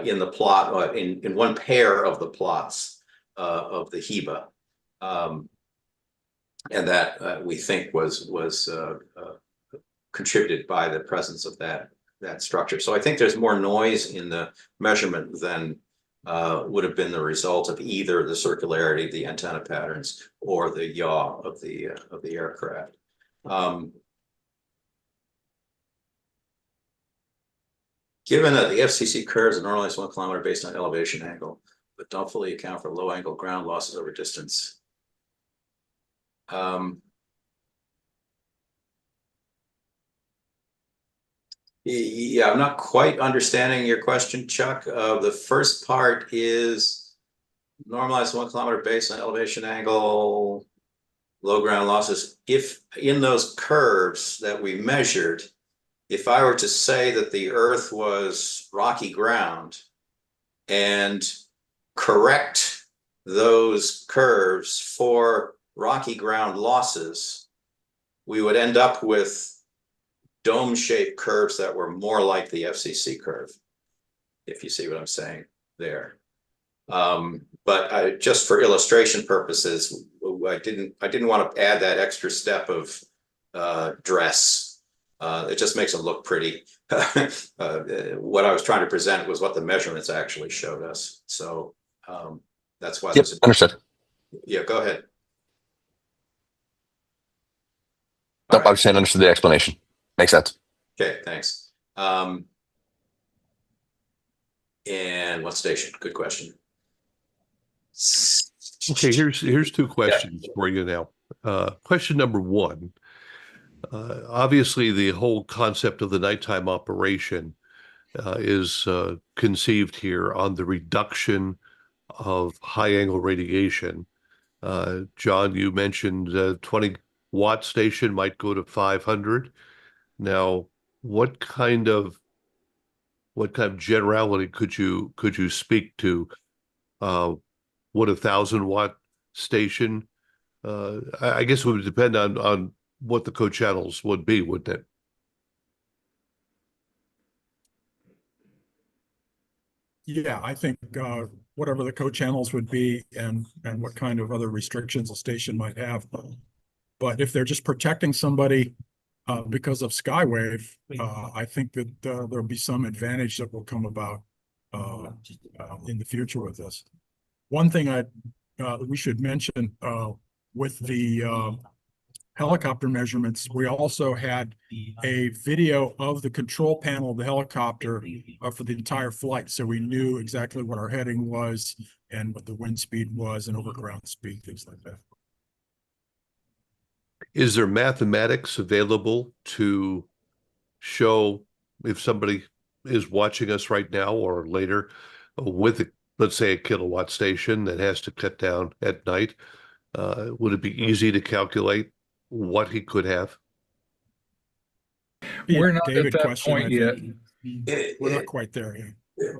in the plot in one pair of the plots of the HEBA, and that we think was contributed by the presence of that structure. So I think there's more noise in the measurement than would have been the result of either the circularity of the antenna patterns or the yaw of the aircraft. Given that the FCC curves are normalized 1 kilometer based on elevation angle, but don't fully account for low angle ground losses over distance. Yeah, I'm not quite understanding your question, Chuck. The first part is normalized 1 kilometer based on elevation angle, low ground losses. If in those curves that we measured, if I were to say that the Earth was rocky ground and correct those curves for rocky ground losses, we would end up with dome-shaped curves that were more like the FCC curve, if you see what I'm saying there. But just for illustration purposes, I didn't want to add that extra step of dress. It just makes them look pretty. What I was trying to present was what the measurements actually showed us. So that's why. Yep, understood. Yeah, go ahead. Nope, I was saying understood the explanation. Makes sense. Okay, thanks. And what station? Good question. Okay, here's two questions for you now. Question number one. Obviously, the whole concept of the nighttime operation is conceived here on the reduction of high angle radiation. John, you mentioned 20-watt station might go to 500. Now, what kind of generality could you speak to? Would a 1,000-watt station? I guess it would depend on what the code channels would be, wouldn't it? Yeah, I think whatever the code channels would be and what kind of other restrictions a station might have. But if they're just protecting somebody because of Skywave, I think that there'll be some advantage that will come about in the future with this. One thing we should mention with the helicopter measurements, we also had a video of the control panel of the helicopter for the entire flight. So we knew exactly what our heading was and what the wind speed was and overground speed, things like that. Is there mathematics available to show if somebody is watching us right now or later with, let's say, a kilowatt station that has to cut down at night? Would it be easy to calculate what he could have? We're not David at that question, point I yet. think. We're not quite there yet.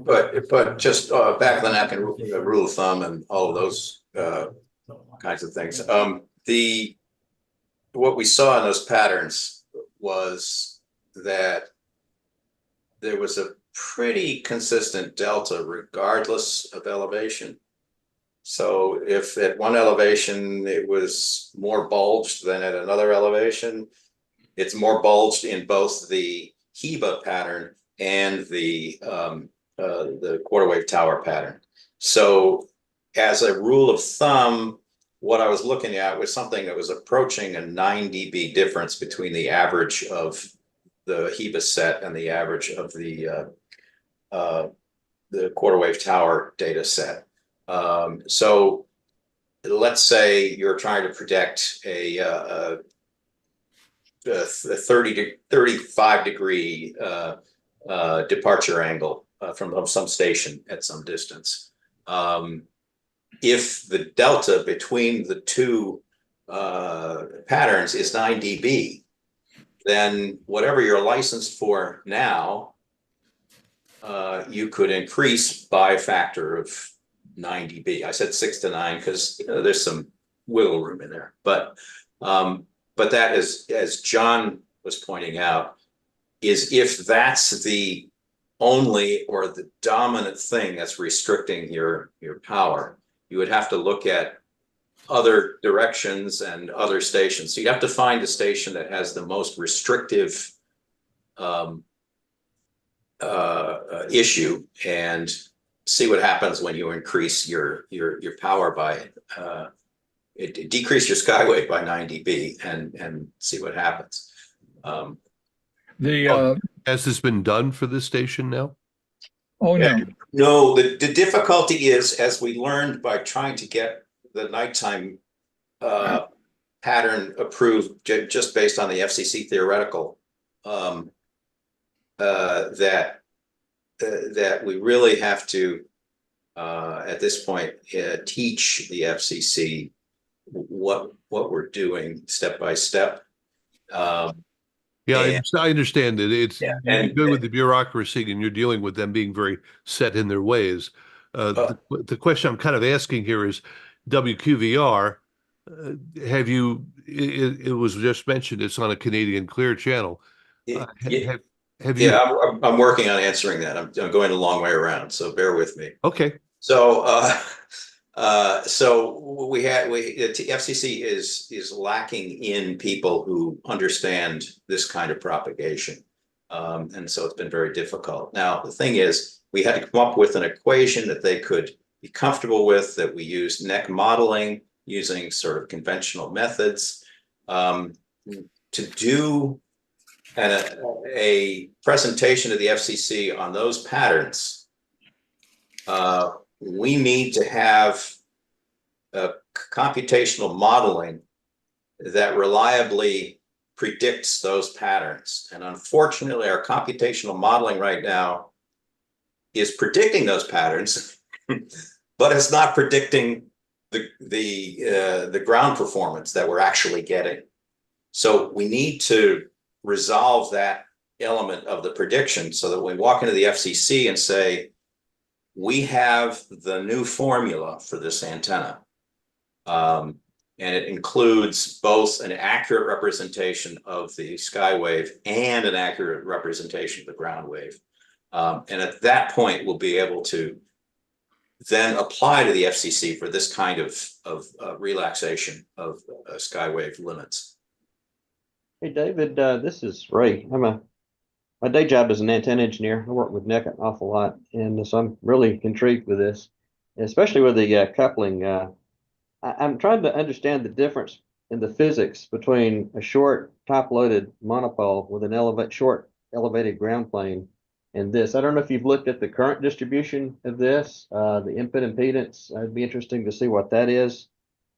But just back of the napkin rule of thumb and all of those kinds of things. What we saw in those patterns was that there was a pretty consistent delta regardless of elevation. So if at one elevation it was more bulged than at another elevation, it's more bulged in both the HEBA pattern and the quarter wave tower pattern. So as a rule of thumb, what I was looking at was something that was approaching a 9 dB difference between the average of the HEBA set and the average of the quarter wave tower data set. So let's say you're trying to predict a 30 to 35 degree departure angle from some station at some distance. If the delta between the two patterns is 9 dB, then whatever you're licensed for now, you could increase by a factor of 9 dB. I said 6 to 9 because there's some wiggle room in there. But that is, as John was pointing out, is if that's the only or the dominant thing that's restricting your power, you would have to look at other directions and other stations. So you'd have to find a station that has the most restrictive issue and see what happens when you increase your power by decrease your skywave by 9 dB and see what happens. Has this been done for this station now? Oh, no. No, the difficulty is, as we learned by trying to get the nighttime pattern approved just based on the FCC theoretical, that we really have to, at this point, teach the FCC what we're doing step by step. Yeah, I understand it. It's Yeah, you're good with the bureaucracy, and you're dealing with them being very set in their ways. The question I'm kind of asking here is, WQVR, have you? It was just mentioned it's on a Canadian Clear channel. Have you? Yeah, I'm working on answering that. I'm going a long way around, so bear with me. Okay. So the FCC is lacking in people who understand this kind of propagation, and so it's been very difficult. Now the thing is, we had to come up with an equation that they could be comfortable with, that we used NEC modeling using sort of conventional methods to do a presentation to the FCC on those patterns. We need to have a computational modeling that reliably predicts those patterns. And unfortunately, our computational modeling right now is predicting those patterns, but it's not predicting the ground performance that we're actually getting. So we need to resolve that element of the prediction so that when we walk into the FCC and say, we have the new formula for this antenna, and it includes both an accurate representation of the sky wave and an accurate representation of the ground wave. And at that point, we'll be able to then apply to the FCC for this kind of relaxation of skywave limits. Hey, David, this is Ray. My day job is an antenna engineer. I work with Nick an awful lot, and so I'm really intrigued with this, especially with the coupling. I'm trying to understand the difference in the physics between a short top-loaded monopole with an short elevated ground plane and this. I don't know if you've looked at the current distribution of this, the input impedance. It'd be interesting to see what that is.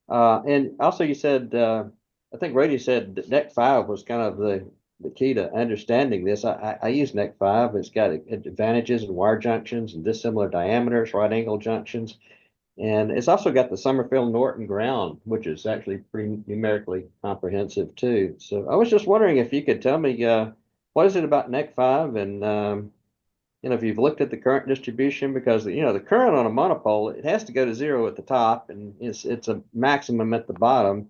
And also you said, I think Grady said that NEC 5 was kind of the key to understanding this. I use NEC 5. It's got advantages in wire junctions and dissimilar diameters, right angle junctions. And it's also got the Summerfield-Norton ground, which is actually pretty numerically comprehensive too. So I was just wondering if you could tell me what is it about NEC 5 and if you've looked at the current distribution, because the current on a monopole, it has to go to 0 at the top and it's a maximum at the bottom.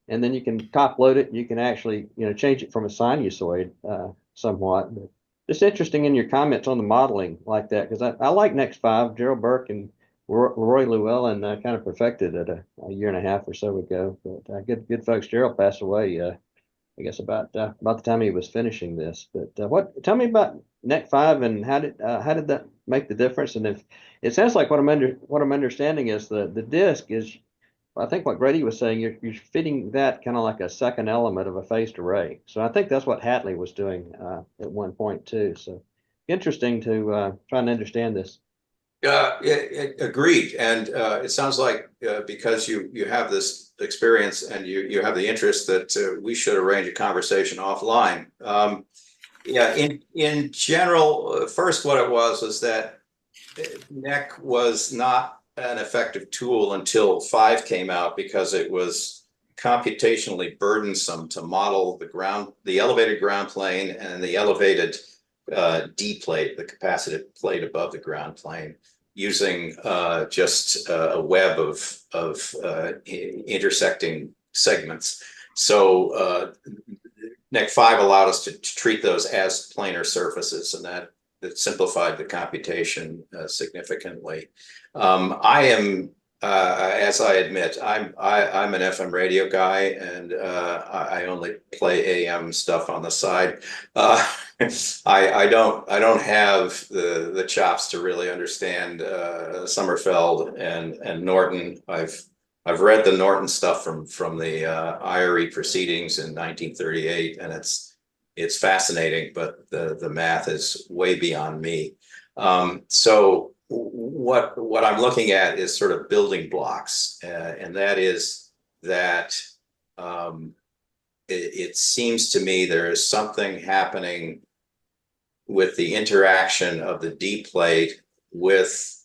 And then you can top load it and you can actually change it from a sinusoid somewhat. But just interesting in your comments on the modeling like that, because I like NEC 5. Gerald Burke and Roy Llewellyn kind of perfected it a year and a half or so ago. But good folks. Gerald passed away, I guess about the time he was finishing this. But tell me about NEC 5 and how did that make the difference? And if it sounds like what I'm understanding is the disk is, I think what Grady was saying, you're fitting that kind of like a second element of a phased array. So I think that's what Hatley was doing at one point too. So interesting to try and understand this. Agreed. And it sounds like because you have this experience and you have the interest that we should arrange a conversation offline. In general, first what it was that NEC was not an effective tool until 5 came out because it was computationally burdensome to model the elevated ground plane and the elevated D plate, the capacitive plate above the ground plane, using just a web of intersecting segments. So NEC 5 allowed us to treat those as planar surfaces, and that simplified the computation significantly. I am, as I admit, I'm an FM radio guy, and I only play AM stuff on the side. I don't have the chops to really understand Summerfeld and Norton. I've read the Norton stuff from the IRE proceedings in 1938, and it's fascinating, but the math is way beyond me. So what I'm looking at is sort of building blocks, and that is that it seems to me there is something happening with the interaction of the D plate with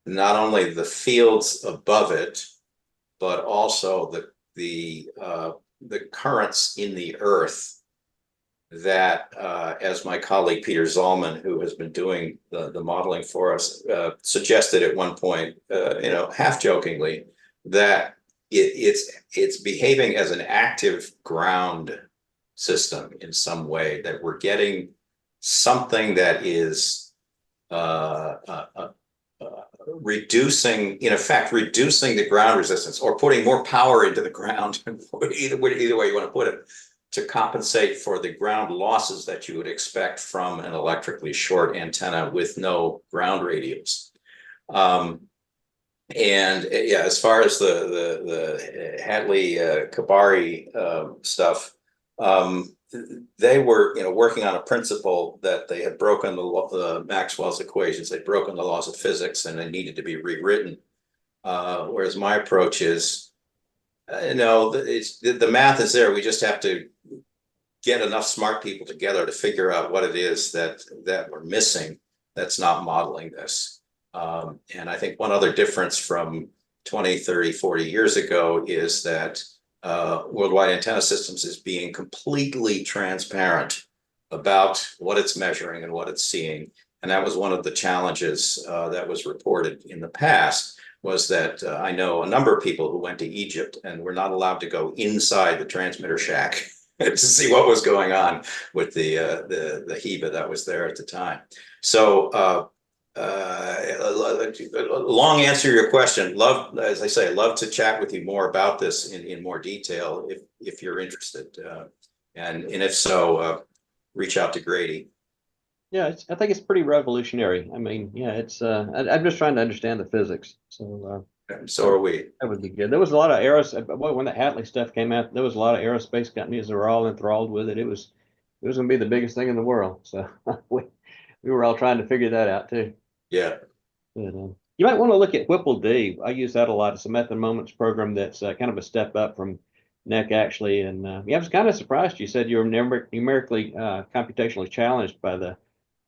not only the fields above it, but also the currents in the earth that, as my colleague Peter Zollman, who has been doing the modeling for us, suggested at one point, half jokingly, that it's behaving as an active ground system in some way, that we're getting something that is reducing the ground resistance, or putting more power into the ground, either way you want to put it, to compensate for the ground losses that you would expect from an electrically short antenna with no ground radius. And yeah, as far as the Hatley Kabari stuff, they were working on a principle that they had broken the Maxwell's equations, they'd broken the laws of physics, and they needed to be rewritten. Whereas my approach is, No, the math is there. We just have to get enough smart people together to figure out what it is that we're missing that's not modeling this. And I think one other difference from 20, 30, 40 years ago is that Worldwide Antenna Systems is being completely transparent about what it's measuring and what it's seeing. And that was one of the challenges that was reported in the past, was that I know a number of people who went to Egypt and were not allowed to go inside the transmitter shack to see what was going on with the HEBA that was there at the time. So long answer to your question. Love, as I say, love to chat with you more about this in more detail if you're interested. And if so, reach out to Grady. Yeah, I think it's pretty revolutionary. I mean, yeah, it's I'm just trying to understand the physics. So so are we. that would be good. There was a lot of when the Hatley stuff came out, there was a lot of aerospace companies that were all enthralled with it. It was going to be the biggest thing in the world. So we were all trying to figure that out too. Yeah. But, you might want to look at Whipple D. I use that a lot. It's a method moments program that's kind of a step up from NEC actually. And yeah, I was kind of surprised. You said you were numerically computationally challenged by the.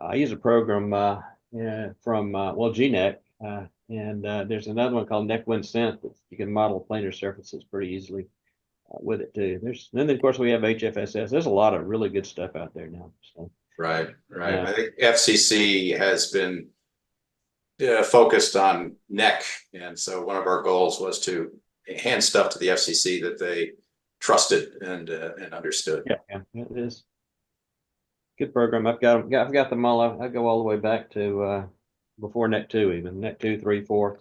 I use a program from GNEC, and there's another one called NEC-WinSense that you can model planar surfaces pretty easily with it too. Then of course we have HFSS. There's a lot of really good stuff out there now. So. Right. I think FCC has been focused on NEC, and so one of our goals was to hand stuff to the FCC that they trusted and understood. Yeah, it is. Good program. I've got them all. I go all the way back to before NEC 2, even NEC 2, 3, 4.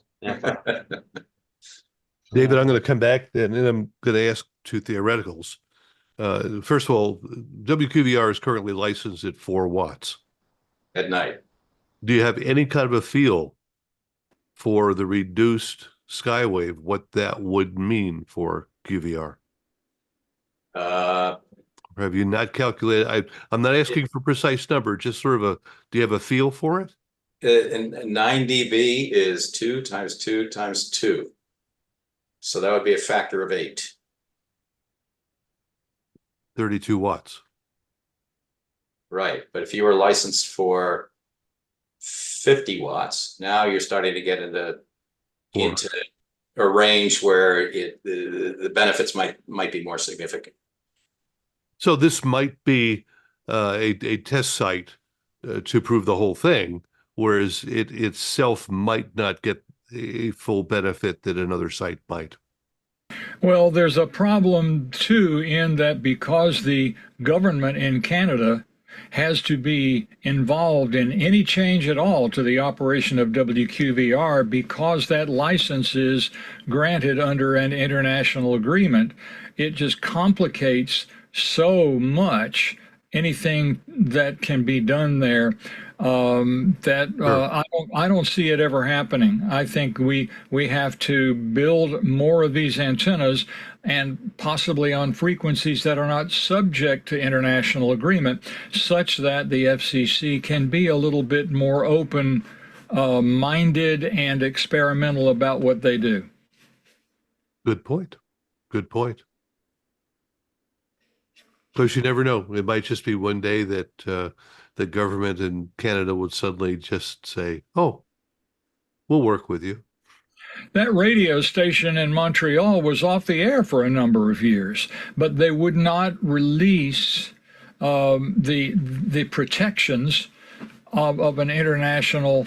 David, I'm going to come back and then I'm going to ask two theoreticals. First of all, WQVR is currently licensed at 4 watts. At night. Do you have any kind of a feel for the reduced skywave, what that would mean for QVR? Or have you not calculated? I'm not asking for a precise number, just sort of do you have a feel for it? And 9 dB is 2 times 2 times 2. So that would be a factor of 8. 32 watts. Right. But if you were licensed for 50 watts, now you're starting to get into a range where the benefits might be more significant. So this might be a test site to prove the whole thing, whereas it itself might not get a full benefit that another site might. Well, there's a problem too in that because the government in Canada has to be involved in any change at all to the operation of WQVR because that license is granted under an international agreement, it just complicates so much anything that can be done there I don't see it ever happening. I think we have to build more of these antennas and possibly on frequencies that are not subject to international agreement, such that the FCC can be a little bit more open minded and experimental about what they do. Good point. Good point. Because you never know. It might just be one day that the government in Canada would suddenly just say, oh, we'll work with you. That radio station in Montreal was off the air for a number of years, but they would not release the protections of an international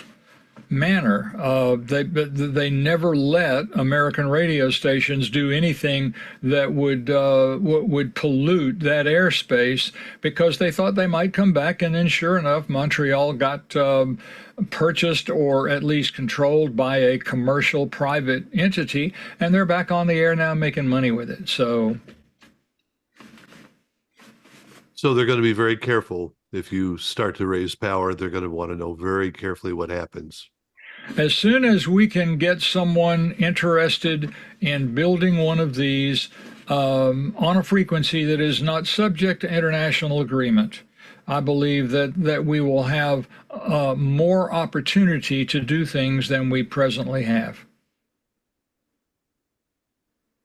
manner. They never let American radio stations do anything that would pollute that airspace because they thought they might come back, and then sure enough, Montreal got purchased or at least controlled by a commercial private entity, and they're back on the air now making money with it. So they're going to be very careful. If you start to raise power, they're going to want to know very carefully what happens. As soon as we can get someone interested in building one of these on a frequency that is not subject to international agreement, I believe that we will have more opportunity to do things than we presently have.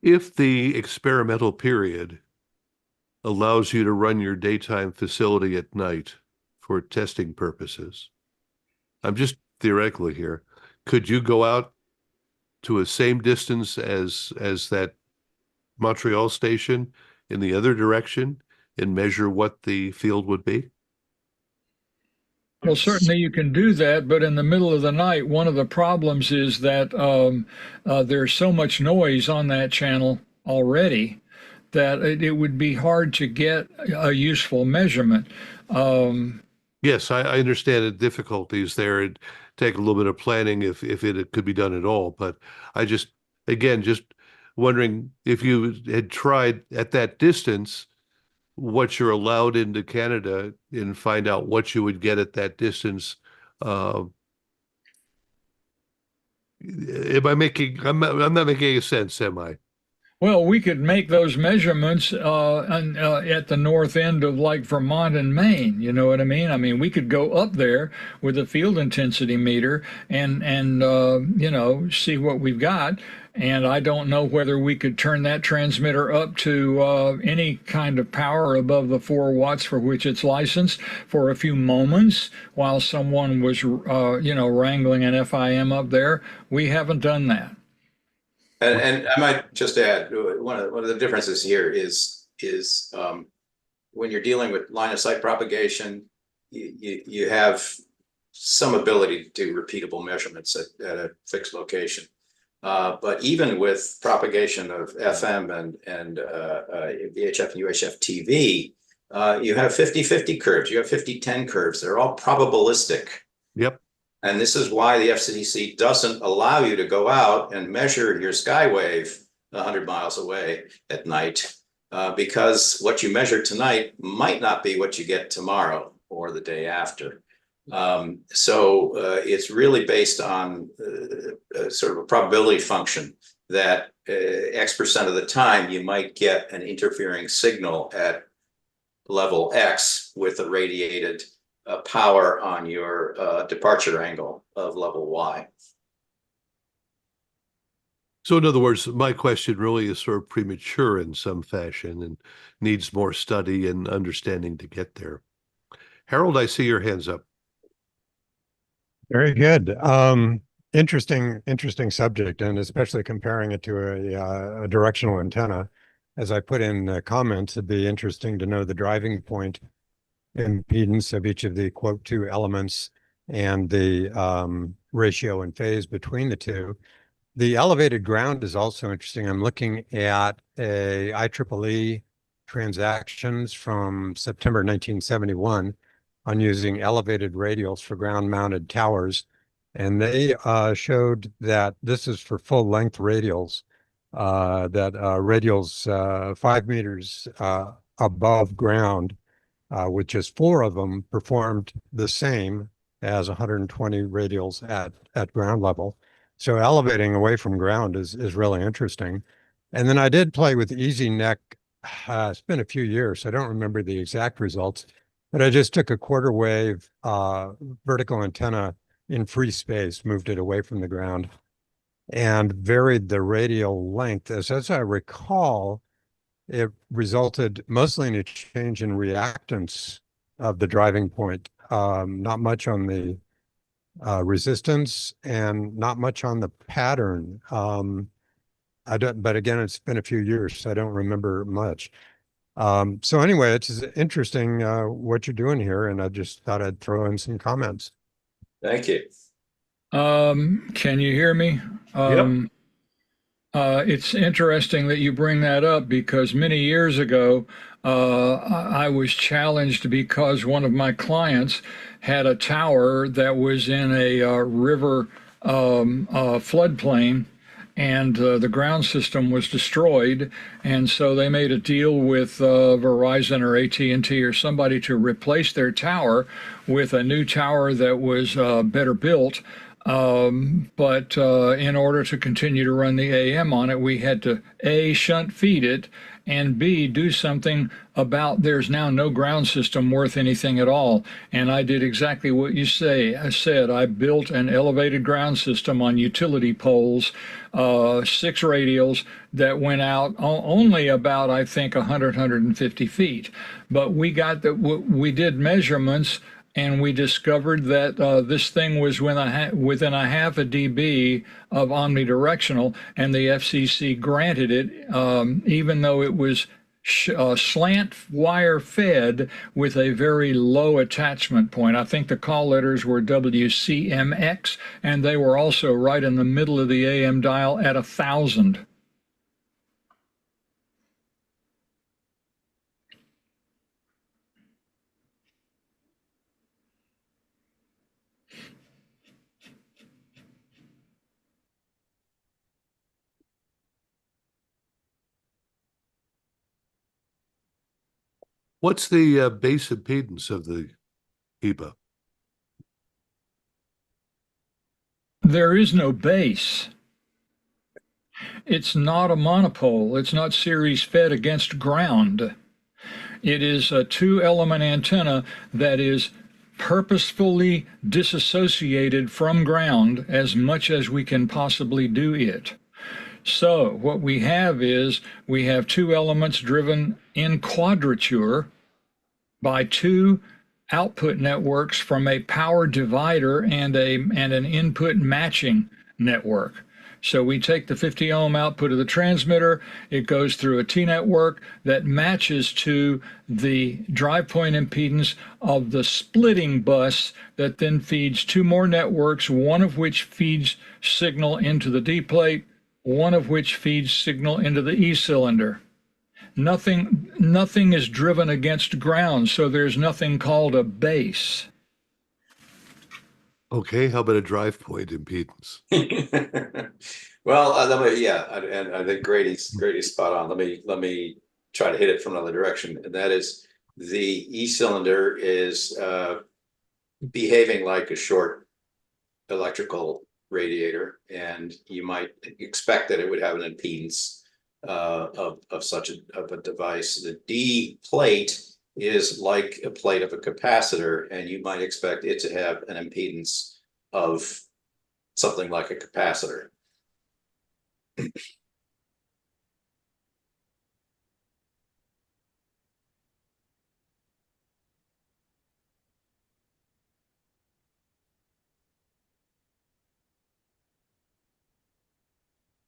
if the experimental period allows you to run your daytime facility at night for testing purposes, I'm just theoretically here, could you go out to a same distance as that Montreal station in the other direction and measure what the field would be? Well, certainly you can do that, but in the middle of the night, one of the problems is that there's so much noise on that channel already that it would be hard to get a useful measurement. Yes, I understand the difficulties there. It'd take a little bit of planning if it could be done at all. But I just, again, just wondering if you had tried at that distance what you're allowed into Canada and find out what you would get at that distance. Am I making, I'm not making any sense, am I? Well, we could make those measurements at the north end of like Vermont and Maine. You know what I mean? I mean, we could go up there with a field intensity meter and you know, see what we've got. And I don't know whether we could turn that transmitter up to any kind of power above the 4 watts for which it's licensed for a few moments while someone was, you know, wrangling an FIM up there. We haven't done that. And I might just add, one of the differences here is when you're dealing with line of sight propagation, you have some ability to do repeatable measurements at a fixed location. But even with propagation of FM and VHF and UHF TV, you have 50-50 curves, you have 50-10 curves. They're all probabilistic. Yep. And this is why the FCC doesn't allow you to go out and measure your skywave 100 miles away at night, because what you measure tonight might not be what you get tomorrow or the day after. So it's really based on sort of a probability function that X% of the time you might get an interfering signal at level X with a radiated power on your departure angle of level Y. So in other words, my question really is sort of premature in some fashion and needs more study and understanding to get there. Harold, I see your hands up. Very good. Interesting subject, and especially comparing it to a directional antenna. As I put in the comments, it'd be interesting to know the driving point impedance of each of the quote 2 elements and the ratio and phase between the two. The elevated ground is also interesting. I'm looking at a IEEE transactions from September 1971 on using elevated radials for ground-mounted towers. And they showed that this is for full-length radials, that radials 5 meters above ground, with just 4 of them performed the same as 120 radials at ground level. So elevating away from ground is really interesting. And then I did play with EasyNet. It's been a few years, so I don't remember the exact results, but I just took a quarter wave vertical antenna in free space, moved it away from the ground, and varied the radial length. As I recall, it resulted mostly in a change in reactance of the driving point, not much on the resistance and not much on the pattern. But again, it's been a few years, so I don't remember much. So anyway, it's interesting what you're doing here, and I just thought I'd throw in some comments. Thank you. Can you hear me? Yep. It's interesting that you bring that up because many years ago, I was challenged because one of my clients had a tower that was in a river floodplain, and the ground system was destroyed. And so they made a deal with Verizon or AT&T or somebody to replace their tower with a new tower that was better built. But in order to continue to run the AM on it, we had to A, shunt feed it, and B, do something about there's now no ground system worth anything at all. And I did exactly what you say. I said I built an elevated ground system on utility poles, 6 radials that went out only about, I think, 100, 150 feet. But we did measurements, and we discovered that this thing was within a half a dB of omnidirectional, and the FCC granted it, even though it was slant wire fed with a very low attachment point. I think the call letters were WCMX, and they were also right in the middle of the AM dial at 1,000. What's the base impedance of the HEBA? There is no base. It's not a monopole. It's not series fed against ground. It is a 2-element antenna that is purposefully disassociated from ground as much as we can possibly do it. So what we have is we have 2 elements driven in quadrature by 2 output networks from a power divider and an input matching network. So we take the 50 ohm output of the transmitter, it goes through a T network that matches to the drive point impedance of the splitting bus that then feeds 2 more networks, one of which feeds signal into the D plate, one of which feeds signal into the E cylinder. Nothing is driven against ground, so there's nothing called a base. Okay, how about a drive point impedance? Well, and I think Grady's spot on. Let me try to hit it from another direction, and that is the E cylinder is behaving like a short electrical radiator, and you might expect that it would have an impedance of such a device. The D plate is like a plate of a capacitor, and you might expect it to have an impedance of something like a capacitor.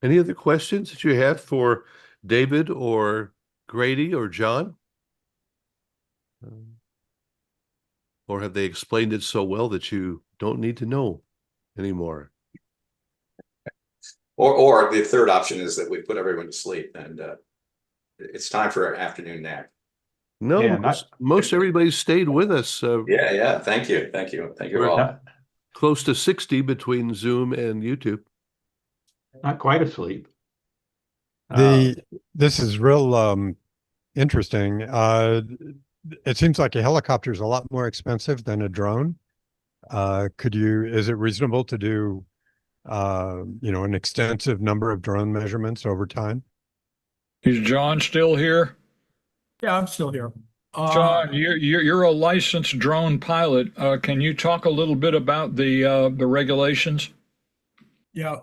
Any other questions that you have for David or Grady or John? Or have they explained it so well that you don't need to know anymore? Or the third option is that we put everyone to sleep, and it's time for an afternoon nap. No, Yeah, most everybody stayed with us. Yeah. Thank you We're all. close to 60 between Zoom and YouTube. Not quite asleep. This is real interesting. It seems like a helicopter is a lot more expensive than a drone. Is it reasonable to do an extensive number of drone measurements over time? Is John still here? Yeah, I'm still here. John, you're a licensed drone pilot. Can you talk a little bit about the regulations? Yeah,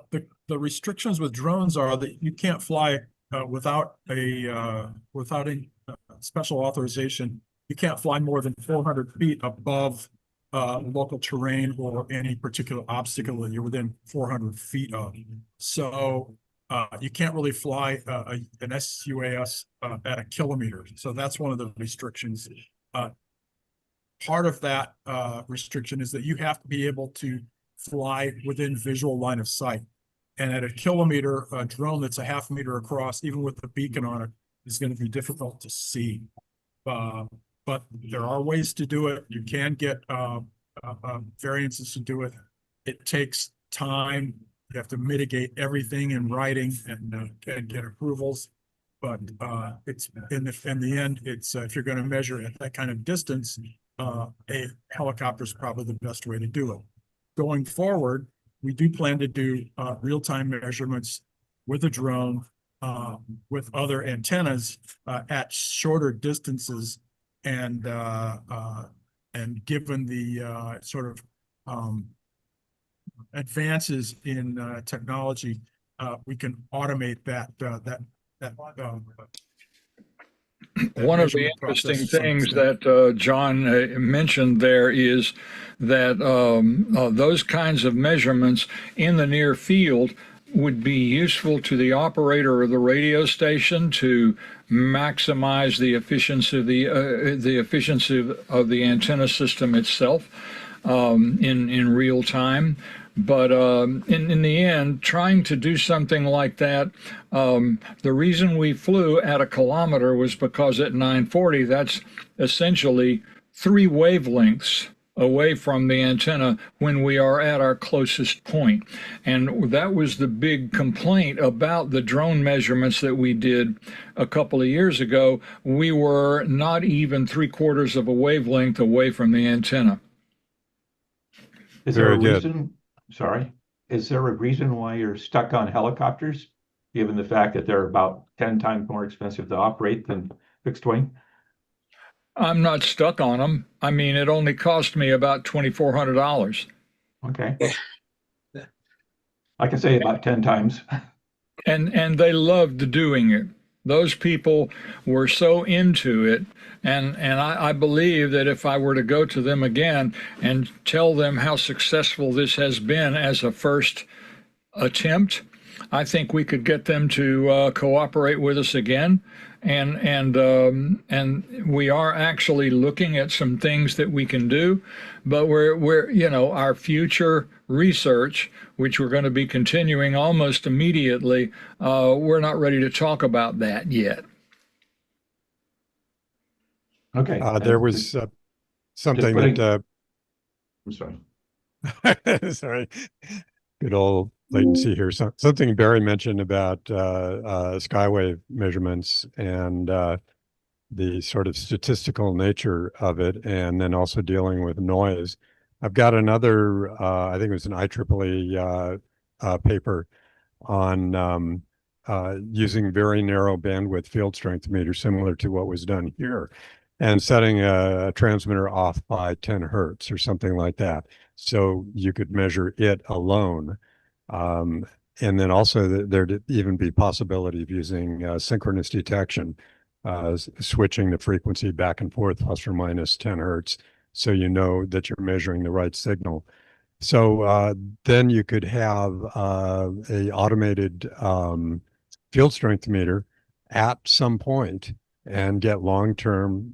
the restrictions with drones are that you can't fly without a special authorization. You can't fly more than 400 feet above local terrain or any particular obstacle that you're within 400 feet of. So you can't really fly an SUAS at a kilometer. So that's one of the restrictions. Part of that restriction is that you have to be able to fly within visual line of sight. And at a kilometer, a drone that's a half meter across, even with the beacon on it, is going to be difficult to see. But there are ways to do it. You can get variances to do it. It takes time. You have to mitigate everything in writing and get approvals. But it's in the end, it's if you're going to measure at that kind of distance, a helicopter is probably the best way to do it. Going forward, we do plan to do real-time measurements with a drone, with other antennas at shorter distances, and given the sort of advances in technology, we can automate that one of the measurement interesting process to some things extent. that John mentioned there is that those kinds of measurements in the near field would be useful to the operator of the radio station to maximize the efficiency of the antenna system itself in real time. But in the end, trying to do something like that, the reason we flew at a kilometer was because at 940, that's essentially 3 wavelengths away from the antenna when we are at our closest point. And that was the big complaint about the drone measurements that we did a couple of years ago. We were not even 3/4 of a wavelength away from the antenna. Is there a Very good. reason, sorry, is there a reason why you're stuck on helicopters, given the fact that they're about 10 times more expensive to operate than fixed wing? I'm not stuck on them. I mean, it only cost me about $2,400. Okay. I can say about 10 times. And they loved doing it. Those people were so into it, and I believe that if I were to go to them again and tell them how successful this has been as a first attempt, I think we could get them to cooperate with us again. And we are actually looking at some things that we can do, but we're our future research, which we're going to be continuing almost immediately, we're not ready to talk about that yet. Okay. There was something putting- that I'm sorry. sorry, good old latency here. Something Barry mentioned about skywave measurements and the sort of statistical nature of it, and then also dealing with noise. I've got another, I think it was an IEEE paper on using very narrow bandwidth field strength meter, similar to what was done here, and setting a transmitter off by 10 hertz or something like that. So you could measure it alone. And then also there'd even be possibility of using synchronous detection, switching the frequency back and forth plus or minus 10 hertz, so you know that you're measuring the right signal. So then you could have a automated field strength meter at some point and get long-term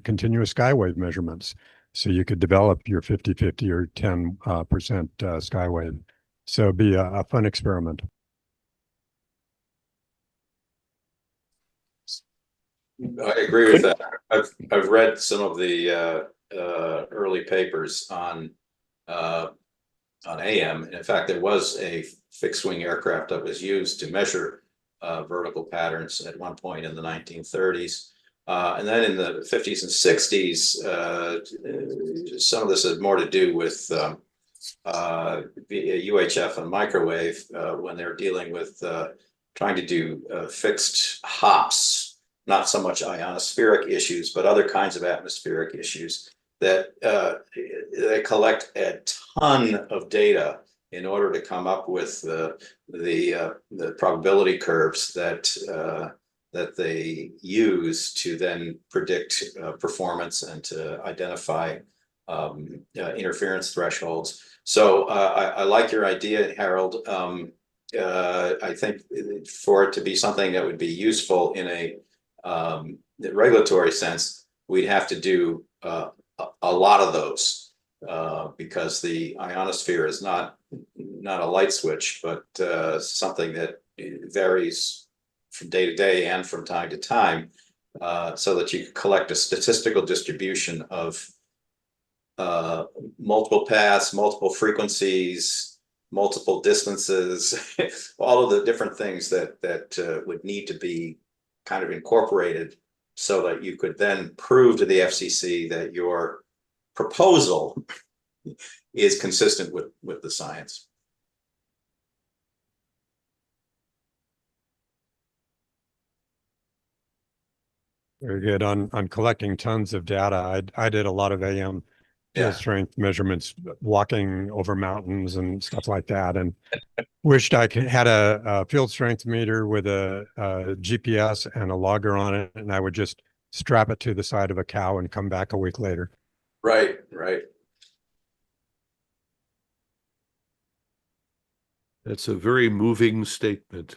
continuous skywave measurements. So you could develop your 50/50 or 10% skywave. So it'd be a fun experiment. I agree with that. I've read some of the early papers on AM. In fact, there was a fixed wing aircraft that was used to measure vertical patterns at one point in the 1930s. And then in the 50s and 60s, some of this had more to do with UHF and microwave when they're dealing with trying to do fixed hops, not so much ionospheric issues, but other kinds of atmospheric issues that they collect a ton of data in order to come up with the probability curves that they use to then predict performance and to identify interference thresholds. So I like your idea, Harold. I think for it to be something that would be useful in a regulatory sense, we'd have to do a lot of those because the ionosphere is not a light switch, but something that varies from day to day and from time to time, so that you collect a statistical distribution of multiple paths, multiple frequencies, multiple distances, all of the different things that would need to be kind of incorporated so that you could then prove to the FCC that your proposal is consistent with the science. Very good. On collecting tons of data. I did a lot of AM field Yeah. strength measurements, walking over mountains and stuff like that, and wished I had a field strength meter with a GPS and a logger on it, and I would just strap it to the side of a cow and come back a week later. Right, right. That's a very moving statement.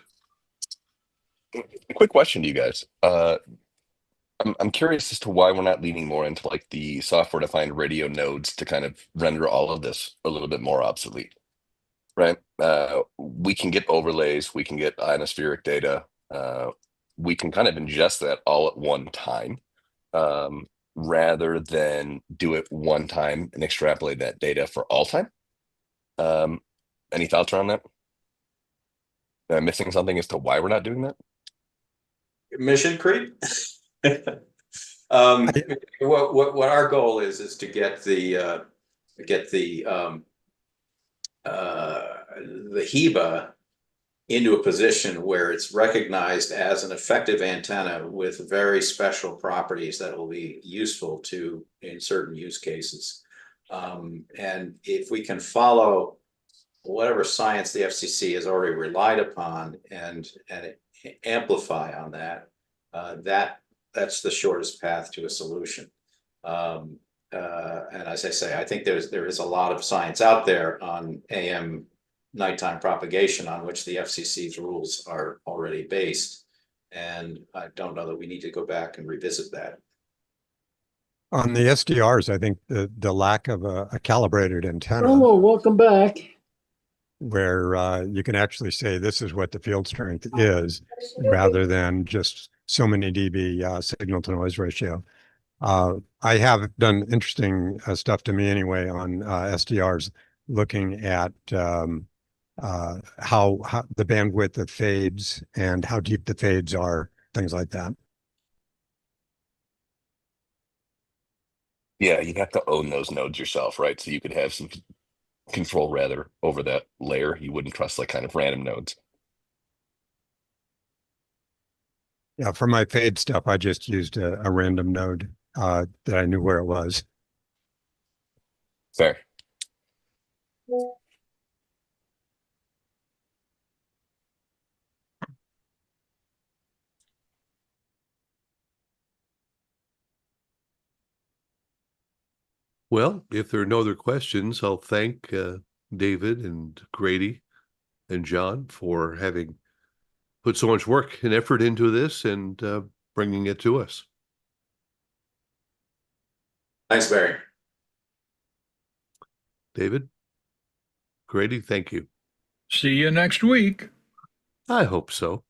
Quick question to you guys. I'm curious as to why we're not leaning more into like the software defined radio nodes to kind of render all of this a little bit more obsolete, right? We can get overlays, we can get ionospheric data, we can kind of ingest that all at one time, rather than do it one time and extrapolate that data for all time. Any thoughts around that? Am I missing something as to why we're not doing that? Mission creep. What our goal is to get the HEBA into a position where it's recognized as an effective antenna with very special properties that will be useful in certain use cases. And if we can follow whatever science the FCC has already relied upon and amplify on that, that's the shortest path to a solution. And as I say, I think there is a lot of science out there on AM nighttime propagation on which the FCC's rules are already based. And I don't know that we need to go back and revisit that. On the SDRs, I think the lack of a calibrated antenna. Oh, welcome back. Where you can actually say this is what the field strength is, rather than just so many dB signal to noise ratio. I have done interesting stuff to me anyway on SDRs, looking at how the bandwidth of fades and how deep the fades are, things like that. Yeah, you have to own those nodes yourself, right? So you could have some control rather over that layer. You wouldn't trust like kind of random nodes. Yeah, for my fade stuff, I just used a random node that I knew where it was. Fair. Well, if there are no other questions, I'll thank David and Grady and John for having put so much work and effort into this and bringing it to us. Thanks, Barry. David, Grady, thank you. See you next week. I hope so.